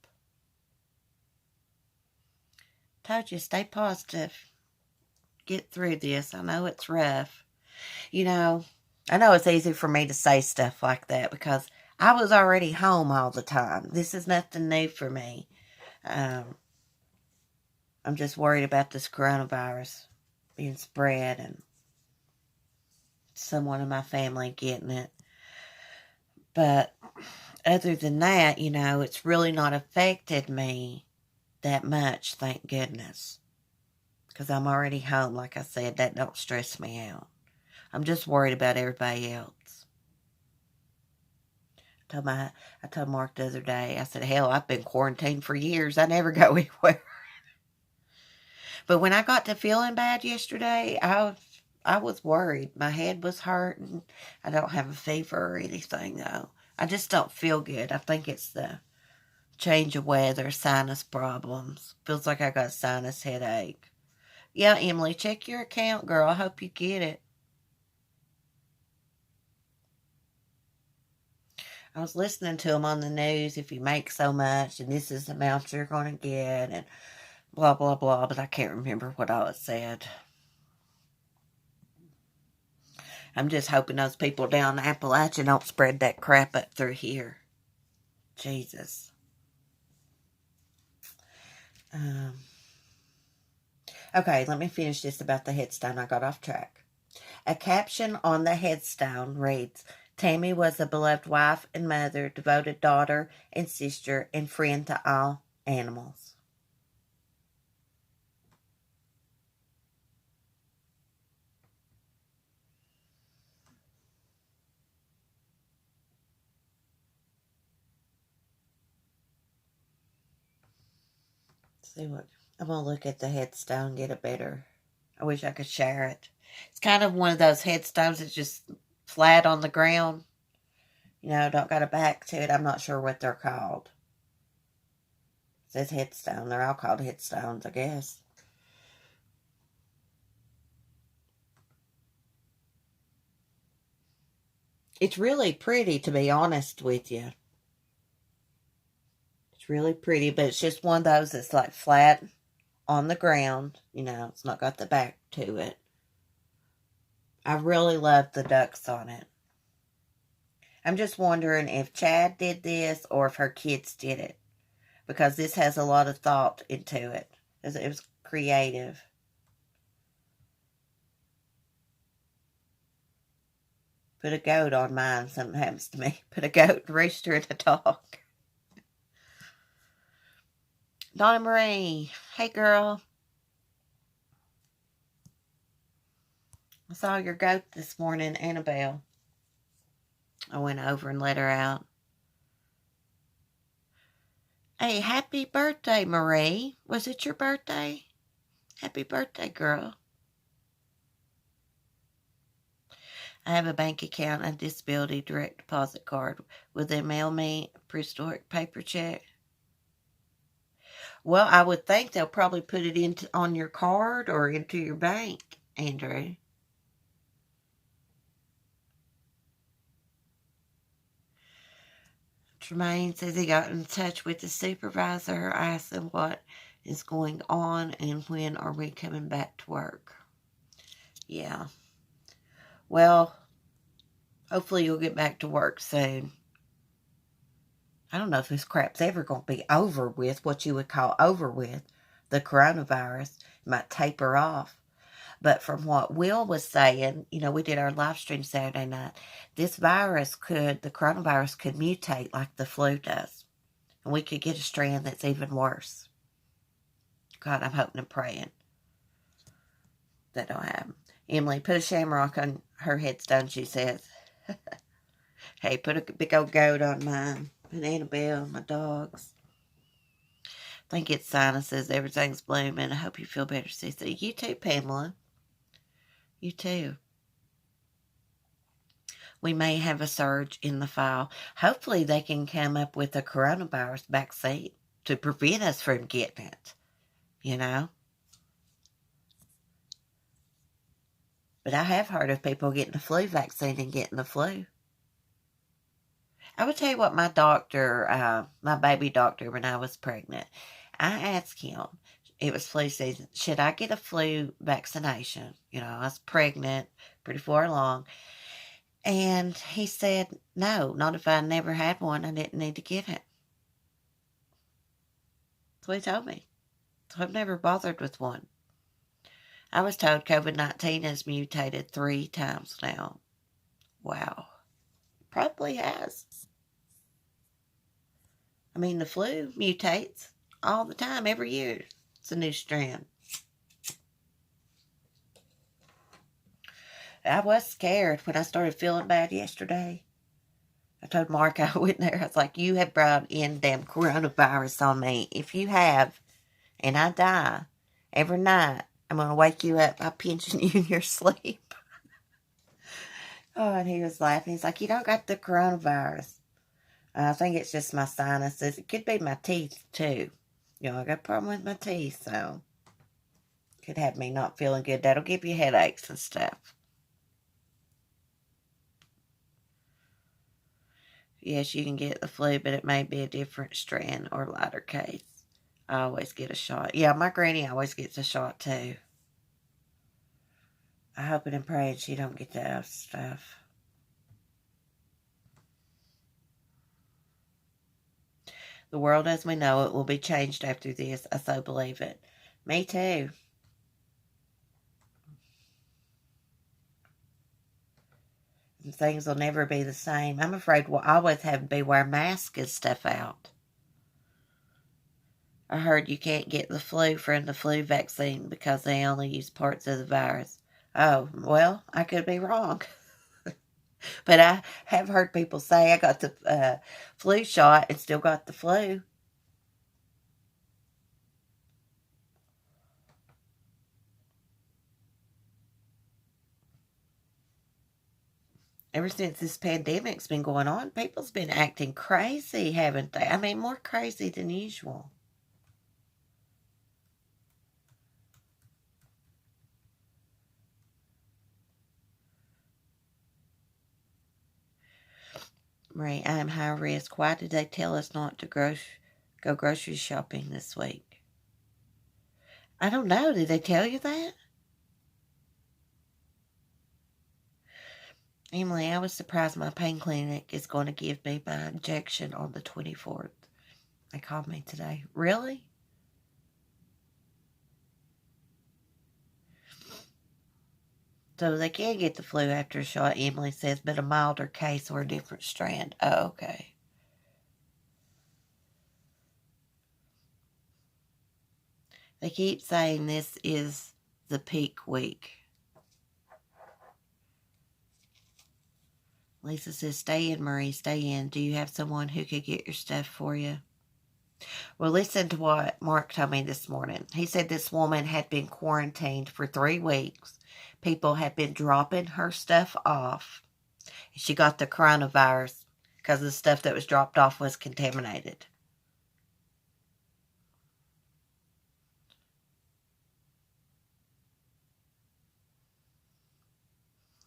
Told you, stay positive. Get through this. I know it's rough. I know it's easy for me to say stuff like that because I was already home all the time. This is nothing new for me. I'm just worried about this coronavirus being spread and someone in my family getting it. But other than that, it's really not affected me that much, thank goodness. Because I'm already home, like I said, that don't stress me out. I'm just worried about everybody else. I told Mark the other day, I said, hell, I've been quarantined for years. I never go anywhere. But when I got to feeling bad yesterday, I was worried. My head was hurting. I don't have a fever or anything, though. I just don't feel good. I think it's the change of weather, sinus problems. Feels like I got a sinus headache. Yeah, Emily, check your account, girl. I hope you get it. I was listening to them on the news. If you make so much, and this is the amount you're going to get, and blah, blah, blah. But I can't remember what all it said. I'm just hoping those people down in Appalachia don't spread that crap up through here. Jesus. Okay, let me finish this about the headstone. I got off track. A caption on the headstone reads, Tammy was a beloved wife and mother, devoted daughter and sister, and friend to all animals. See what I'm gonna look at the headstone, get it better. I wish I could share it. It's kind of one of those headstones that's just flat on the ground. Don't got a back to it. I'm not sure what they're called. It says headstone. They're all called headstones, I guess. It's really pretty, to be honest with you. It's really pretty, but it's just one of those that's like flat on the ground. It's not got the back to it. I really love the ducks on it. I'm just wondering if Chad did this or if her kids did it, because this has a lot of thought into it. It was creative. Put a goat on mine, something happens to me. Put a goat, rooster, and a dog. Donna Marie, hey girl. I saw your goat this morning, Annabelle. I went over and let her out. Hey, happy birthday, Marie. Was it your birthday? Happy birthday, girl. I have a bank account and disability direct deposit card. Will they mail me a prehistoric paper check? Well, I would think they'll probably put it on your card or into your bank, Andrew. Tremaine says he got in touch with the supervisor, asked him what is going on and when are we coming back to work. Yeah. Well, hopefully you'll get back to work soon. I don't know if this crap's ever going to be over with, what you would call over with. The coronavirus might taper off. But from what Will was saying, we did our live stream Saturday night. The coronavirus could mutate like the flu does. And we could get a strand that's even worse. God, I'm hoping and praying that don't happen. Emily, put a shamrock on her headstone, she says. Hey, put a big old goat on mine. And Annabelle, my dogs. I think it's sinuses. Everything's blooming. I hope you feel better, Cece. You too, Pamela. You too. We may have a surge in the fall. Hopefully they can come up with a coronavirus vaccine to prevent us from getting it. But I have heard of people getting the flu vaccine and getting the flu. I would tell you what, my doctor, my baby doctor, when I was pregnant, I asked him, it was flu season, should I get a flu vaccination? I was pregnant, pretty far along. And he said, no, not if I never had one. I didn't need to get it. That's what he told me. So I've never bothered with one. I was told COVID-19 has mutated 3 times now. Wow. Probably has. I mean, the flu mutates all the time, every year. It's a new strand. I was scared when I started feeling bad yesterday. I told Mark I went there. I was like, you have brought in damn coronavirus on me. If you have, and I die, every night, I'm going to wake you up by pinching you in your sleep. Oh, and he was laughing. He's like, you don't got the coronavirus. I think it's just my sinuses. It could be my teeth, too. I got a problem with my teeth, so could have me not feeling good. That'll give you headaches and stuff. Yes, you can get the flu, but it may be a different strand or lighter case. I always get a shot. Yeah, my granny always gets a shot, too. I hope and pray she don't get that stuff. The world as we know it will be changed after this. I so believe it. Me too. And things will never be the same. I'm afraid we'll always have to be wear masks and stuff out. I heard you can't get the flu from the flu vaccine because they only use parts of the virus. Oh, well, I could be wrong. But I have heard people say I got the flu shot and still got the flu. Ever since this pandemic's been going on, people's been acting crazy, haven't they? I mean, more crazy than usual. Marie, I am high risk. Why did they tell us not to go grocery shopping this week? I don't know. Did they tell you that? Emily, I was surprised my pain clinic is going to give me my injection on the 24th. They called me today. Really? So they can get the flu after a shot, Emily says, but a milder case or a different strand. Oh, okay. They keep saying this is the peak week. Lisa says, stay in, Marie, stay in. Do you have someone who could get your stuff for you? Well, listen to what Mark told me this morning. He said this woman had been quarantined for 3 weeks. People had been dropping her stuff off. She got the coronavirus because the stuff that was dropped off was contaminated.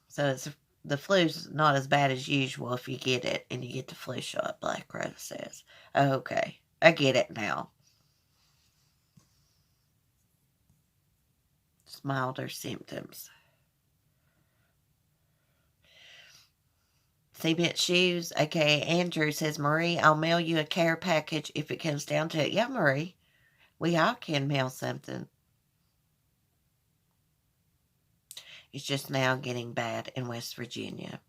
So the flu's not as bad as usual if you get it and you get the flu shot, Black Rose says. Okay, I get it now. It's milder symptoms. Cement Shoes, aka Andrew, says, Marie, I'll mail you a care package if it comes down to it. Yeah, Marie, we all can mail something. It's just now getting bad in West Virginia.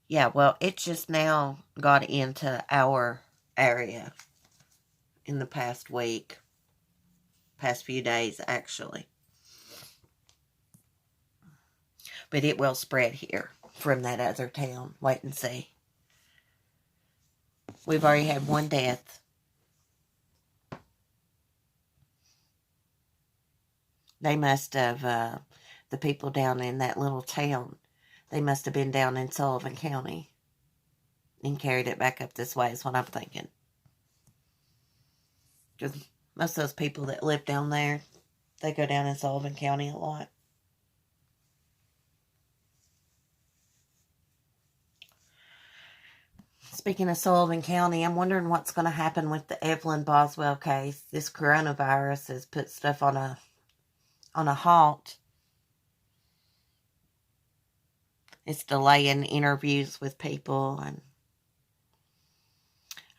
Yeah, well, it just now got into our area in the past week. Past few days, actually. But it will spread here from that other town. Wait and see. We've already had 1 death. They must have, the people down in that little town, they must have been down in Sullivan County and carried it back up this way is what I'm thinking. Because most of those people that live down there, they go down in Sullivan County a lot. Speaking of Sullivan County, I'm wondering what's going to happen with the Evelyn Boswell case. This coronavirus has put stuff on a halt. It's delaying interviews with people, and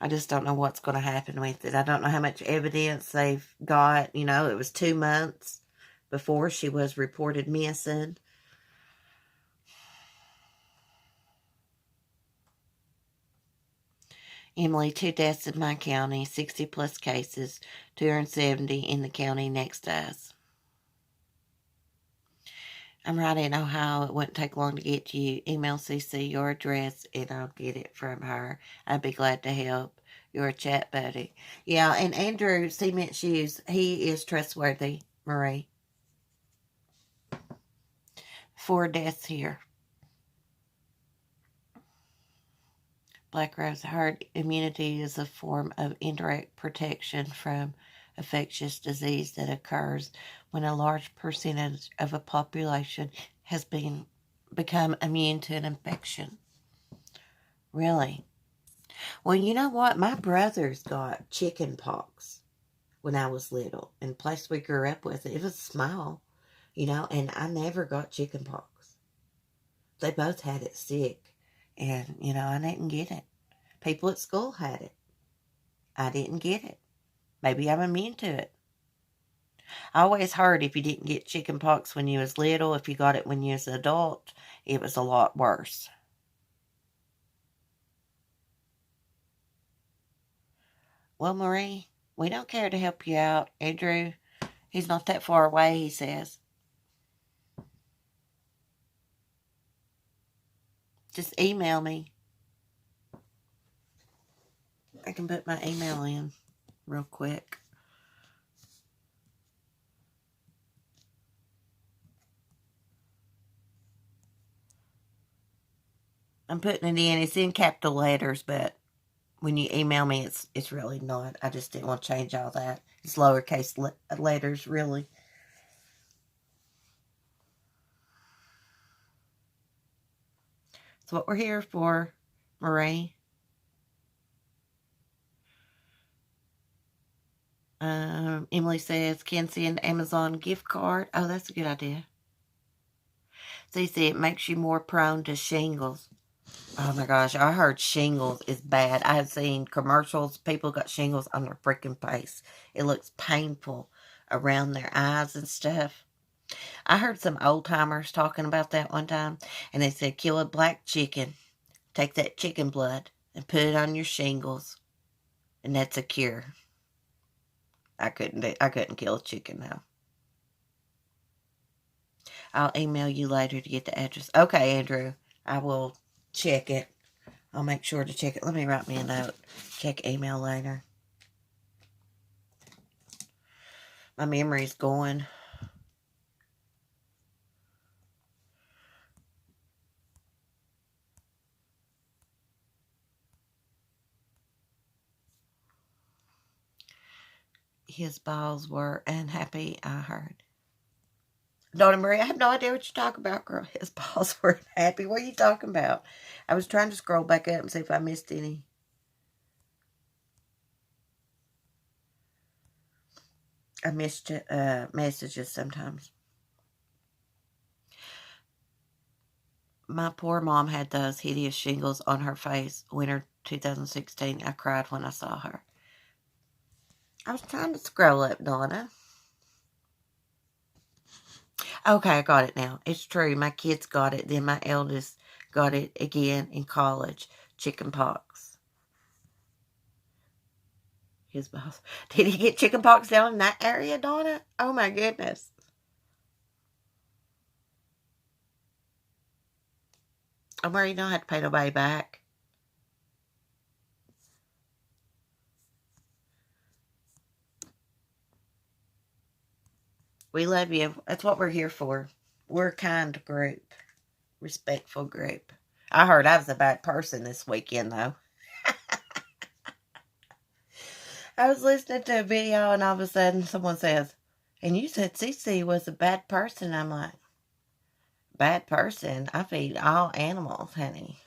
I just don't know what's going to happen with it. I don't know how much evidence they've got. You know, it was 2 months before she was reported missing. Emily, 2 deaths in my county, 60 plus cases, 270 in the county next to us. I'm right in Ohio. It wouldn't take long to get to you. Email CC your address and I'll get it from her. I'd be glad to help. You're a chat buddy. Yeah, and Andrew Cement Shoes, he is trustworthy, Marie. 4 deaths here. Black Rose, herd immunity is a form of indirect protection from infectious disease that occurs when a large percentage of a population has become immune to an infection. Really? Well, you know what? My brothers got chicken pox when I was little. And the place we grew up with, it was small, and I never got chicken pox. They both had it sick. And, I didn't get it. People at school had it. I didn't get it. Maybe I'm immune to it. I always heard if you didn't get chicken pox when you was little, if you got it when you was an adult, it was a lot worse. Well, Marie, we don't care to help you out. Andrew, he's not that far away, he says. Just email me. I can put my email in real quick. I'm putting it in. It's in capital letters, but when you email me, it's really not. I just didn't want to change all that. It's lowercase letters, really. That's what we're here for, Marie. Emily says, can send Amazon gift card. Oh, that's a good idea. Cece, it makes you more prone to shingles. Oh my gosh, I heard shingles is bad. I have seen commercials. People got shingles on their freaking face. It looks painful around their eyes and stuff. I heard some old timers talking about that one time, and they said kill a black chicken, take that chicken blood, and put it on your shingles, and that's a cure. I couldn't kill a chicken though. I'll email you later to get the address. Okay, Andrew, I will check it. I'll make sure to check it. Let me write me a note. Check email later. My memory's going. His balls were unhappy, I heard. Donna Marie, I have no idea what you're talking about, girl. His balls were unhappy. What are you talking about? I was trying to scroll back up and see if I missed any. I missed messages sometimes. My poor mom had those hideous shingles on her face winter 2016. I cried when I saw her. I was trying to scroll up, Donna. Okay, I got it now. It's true. My kids got it. Then my eldest got it again in college. Chicken pox. His boss. Did he get chicken pox down in that area, Donna? Oh my goodness. I'm worried you don't have to pay nobody back. We love you. That's what we're here for. We're a kind group. Respectful group. I heard I was a bad person this weekend, though. I was listening to a video, and all of a sudden someone says, and you said Cece was a bad person. I'm like, bad person? I feed all animals, honey.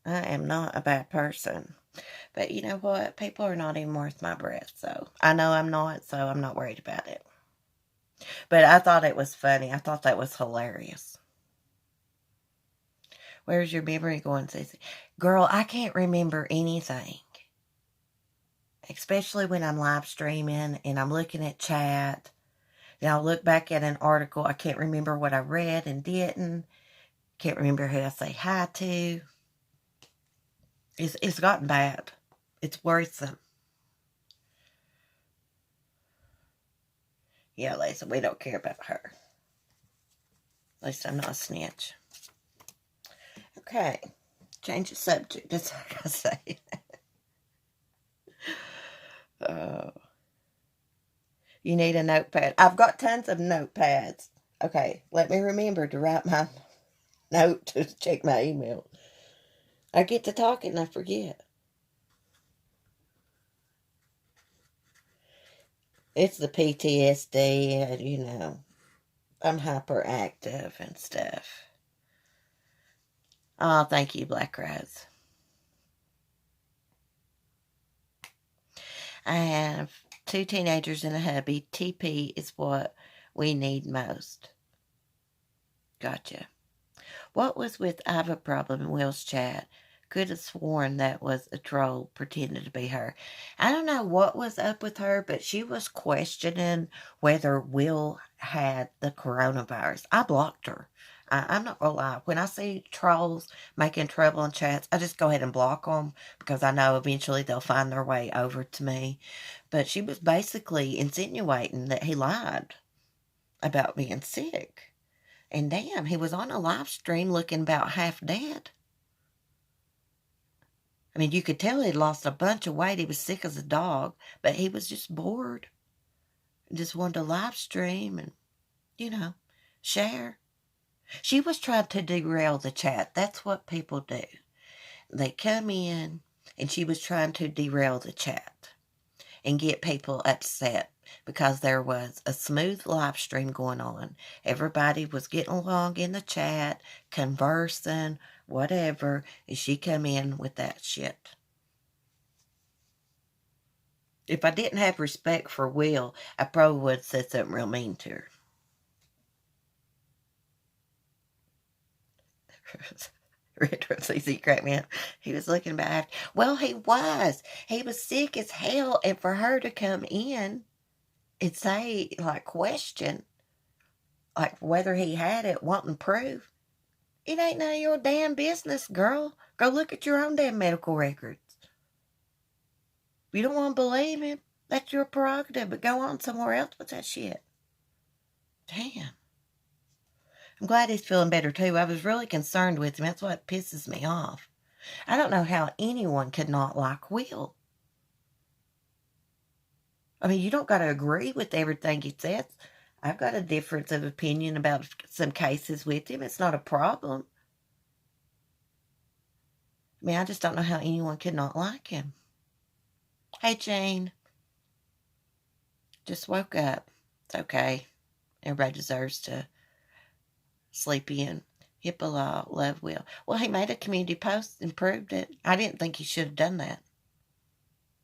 I am not a bad person. But you know what? People are not even worth my breath, so I know I'm not, so I'm not worried about it. But I thought it was funny. I thought that was hilarious. Where's your memory going, Cece? Girl, I can't remember anything. Especially when I'm live streaming and I'm looking at chat. Then I'll look back at an article. I can't remember what I read and didn't. Can't remember who I say hi to. It's gotten bad. It's worrisome. Yeah, Lisa, we don't care about her. At least I'm not a snitch. Okay. Change the subject. That's what I say. You need a notepad. I've got tons of notepads. Okay, let me remember to write my note to check my email. I get to talking and I forget. It's the PTSD, and you know, I'm hyperactive and stuff. Oh, thank you, Black Rose. I have 2 teenagers and a hubby. TP is what we need most. Gotcha. What was with I have a problem in Will's chat? Could have sworn that was a troll pretending to be her. I don't know what was up with her, but she was questioning whether Will had the coronavirus. I blocked her. I'm not gonna lie. When I see trolls making trouble in chats, I just go ahead and block them because I know eventually they'll find their way over to me. But she was basically insinuating that he lied about being sick. And damn, he was on a live stream looking about half dead. I mean, you could tell he'd lost a bunch of weight. He was sick as a dog, but he was just bored. Just wanted to live stream and, you know, share. She was trying to derail the chat. That's what people do. They come in, and she was trying to derail the chat and get people upset because there was a smooth live stream going on. Everybody was getting along in the chat, conversing, whatever, and she come in with that shit. If I didn't have respect for Will, I probably would have said something real mean to her. Retro CC cracked me up. He was looking back. Well, he was. He was sick as hell, and for her to come in and say, like, question, like, whether he had it, wanting proof, it ain't none of your damn business, girl. Go look at your own damn medical records. If you don't want to believe him, that's your prerogative, but go on somewhere else with that shit. Damn. I'm glad he's feeling better, too. I was really concerned with him. That's what pisses me off. I don't know how anyone could not like Will. I mean, you don't got to agree with everything he says. I've got a difference of opinion about some cases with him. It's not a problem. I mean, I just don't know how anyone could not like him. Hey, Jane. Just woke up. It's okay. Everybody deserves to sleep in. HIPAA law, love Will. Well, he made a community post and proved it. I didn't think he should have done that.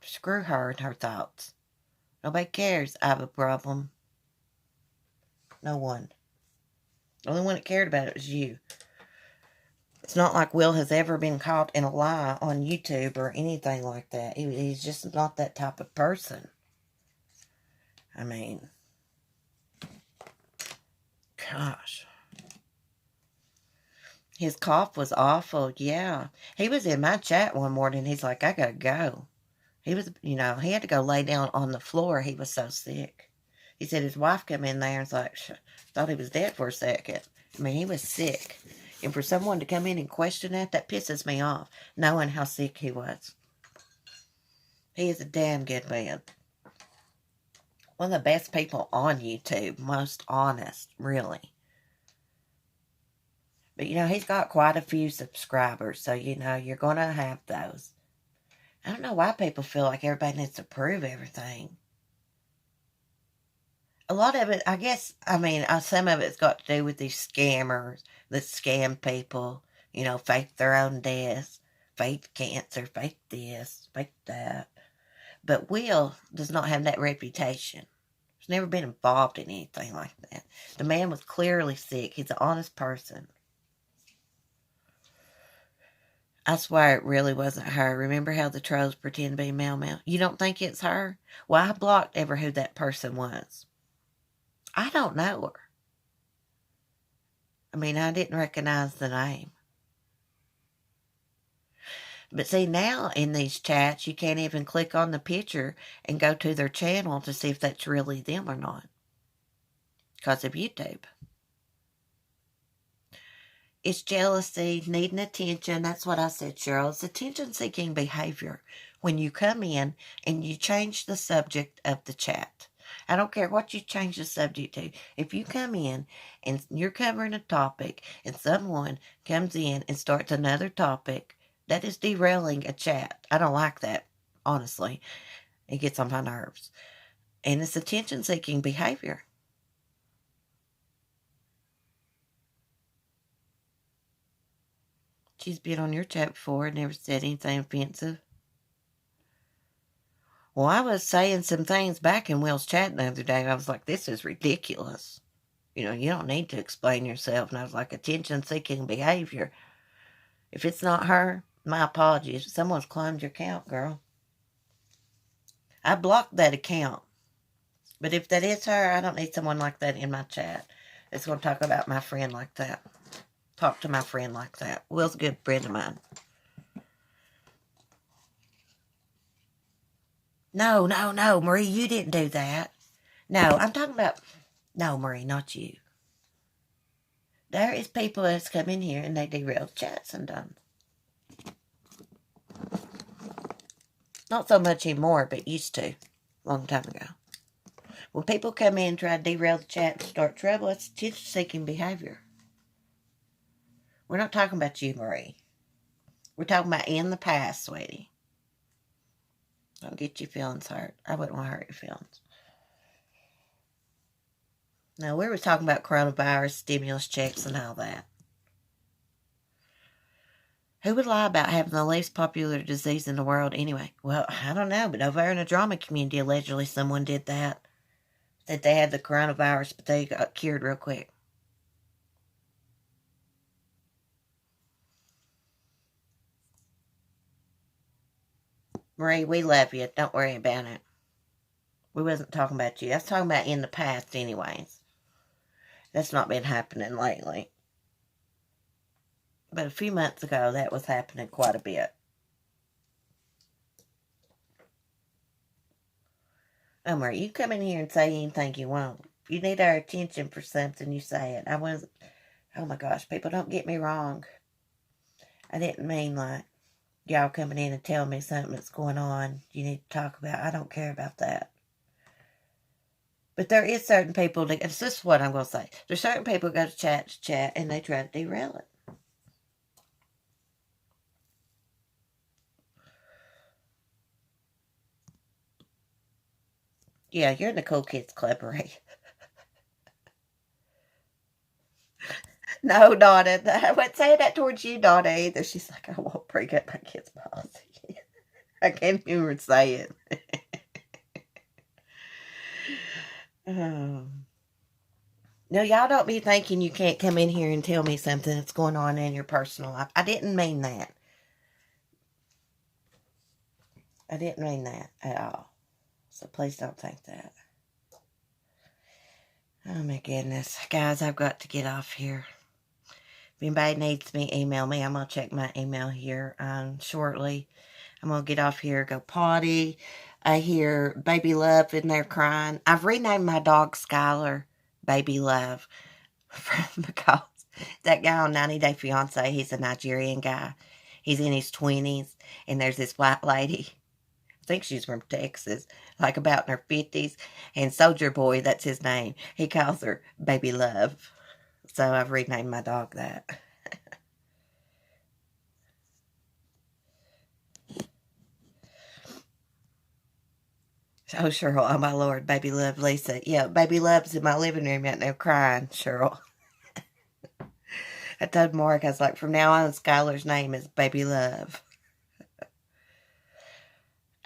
Screw her and her thoughts. Nobody cares I have a problem. No one. The only one that cared about it was you. It's not like Will has ever been caught in a lie on YouTube or anything like that. He's just not that type of person. I mean, gosh. His cough was awful, yeah. He was in my chat one morning. He's like, I gotta go. He was, he had to go lay down on the floor. He was so sick. He said his wife come in there and was like, thought he was dead for a second. I mean, he was sick. And for someone to come in and question that pisses me off, knowing how sick he was. He is a damn good man. One of the best people on YouTube. Most honest, really. But, he's got quite a few subscribers. So, you're going to have those. I don't know why people feel like everybody needs to prove everything. A lot of it, I guess, some of it's got to do with these scammers that scam people, fake their own deaths, fake cancer, fake this, fake that. But Will does not have that reputation. He's never been involved in anything like that. The man was clearly sick. He's an honest person. I swear it really wasn't her. Remember how the trolls pretend to be Mel Mel? You don't think it's her? Well, I blocked ever who that person was. I don't know her. I mean, I didn't recognize the name. But see, now in these chats, you can't even click on the picture and go to their channel to see if that's really them or not. Because of YouTube. It's jealousy, needing attention. That's what I said, Cheryl. It's attention-seeking behavior when you come in and you change the subject of the chat. I don't care what you change the subject to. If you come in and you're covering a topic and someone comes in and starts another topic, that is derailing a chat. I don't like that, honestly. It gets on my nerves. And it's attention-seeking behavior. She's been on your chat before and never said anything offensive. Well, I was saying some things back in Will's chat the other day. I was like, this is ridiculous. You don't need to explain yourself. And I was like, attention-seeking behavior. If it's not her, my apologies. Someone's claimed your account, girl. I blocked that account. But if that is her, I don't need someone like that in my chat. It's going to talk about my friend like that. Talk to my friend like that. Will's a good friend of mine. No, Marie, you didn't do that. No, I'm talking about... No, Marie, not you. There is people that's come in here and they derail chats sometimes. Not so much anymore, but used to. Long time ago. When people come in and try to derail the chat and start trouble, it's attention-seeking behavior. We're not talking about you, Marie. We're talking about in the past, sweetie. Don't get your feelings hurt. I wouldn't want to hurt your feelings. No, we were talking about coronavirus, stimulus checks, and all that. Who would lie about having the least popular disease in the world anyway? Well, I don't know, but over in the drama community, allegedly someone did that. Said they had the coronavirus, but they got cured real quick. Marie, we love you. Don't worry about it. We wasn't talking about you. I was talking about in the past anyways. That's not been happening lately. But a few months ago, that was happening quite a bit. Oh, Marie, you come in here and say anything you want. If you need our attention for something, you say it. Oh my gosh, people, don't get me wrong. I didn't mean like y'all coming in and telling me something that's going on you need to talk about. I don't care about that. But there is certain people, this is what I'm going to say. There's certain people who go to chat, and they try to derail it. Yeah, you're in the cool kids club, right? No, Donna. I wouldn't say that towards you, Donna, either. She's like, I won't bring up my kid's policy. I can't even say it. No, y'all don't be thinking you can't come in here and tell me something that's going on in your personal life. I didn't mean that. I didn't mean that at all. So please don't think that. Oh my goodness. Guys, I've got to get off here. If anybody needs me, email me. I'm going to check my email here shortly. I'm going to get off here, go potty. I hear Baby Love in there crying. I've renamed my dog Skylar Baby Love because that guy on 90 Day Fiancé, he's a Nigerian guy. He's in his 20s, and there's this white lady. I think she's from Texas, like about in her 50s. And Soldier Boy, that's his name. He calls her Baby Love. So I've renamed my dog that. Oh, Cheryl, oh my Lord, Baby Love, Lisa. Yeah, Baby Love's in my living room out there crying, Cheryl. I told Mark, I was like, from now on, Skylar's name is Baby Love.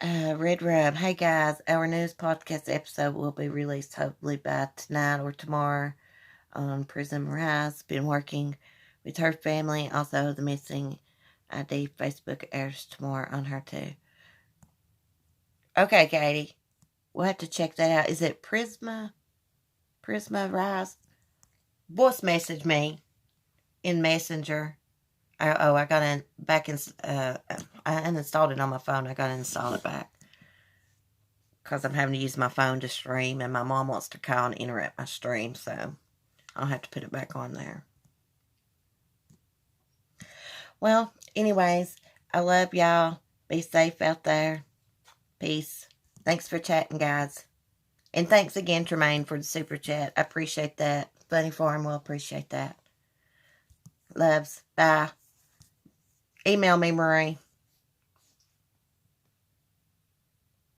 Red Rum. Hey guys, our news podcast episode will be released hopefully by tonight or tomorrow on Prism Rise. Been working with her family. Also, the missing ID Facebook airs tomorrow on her too. Okay, Katie. We'll have to check that out. Is it Prisma Rise? Voice message me in Messenger. I got in back in. I uninstalled it on my phone. I got to install it back because I'm having to use my phone to stream, and my mom wants to call and interrupt my stream, so I'll have to put it back on there. Well, anyways, I love y'all. Be safe out there. Peace. Thanks for chatting, guys. And thanks again, Tremaine, for the super chat. I appreciate that. Bunny Farm will appreciate that. Loves. Bye. Email me, Marie.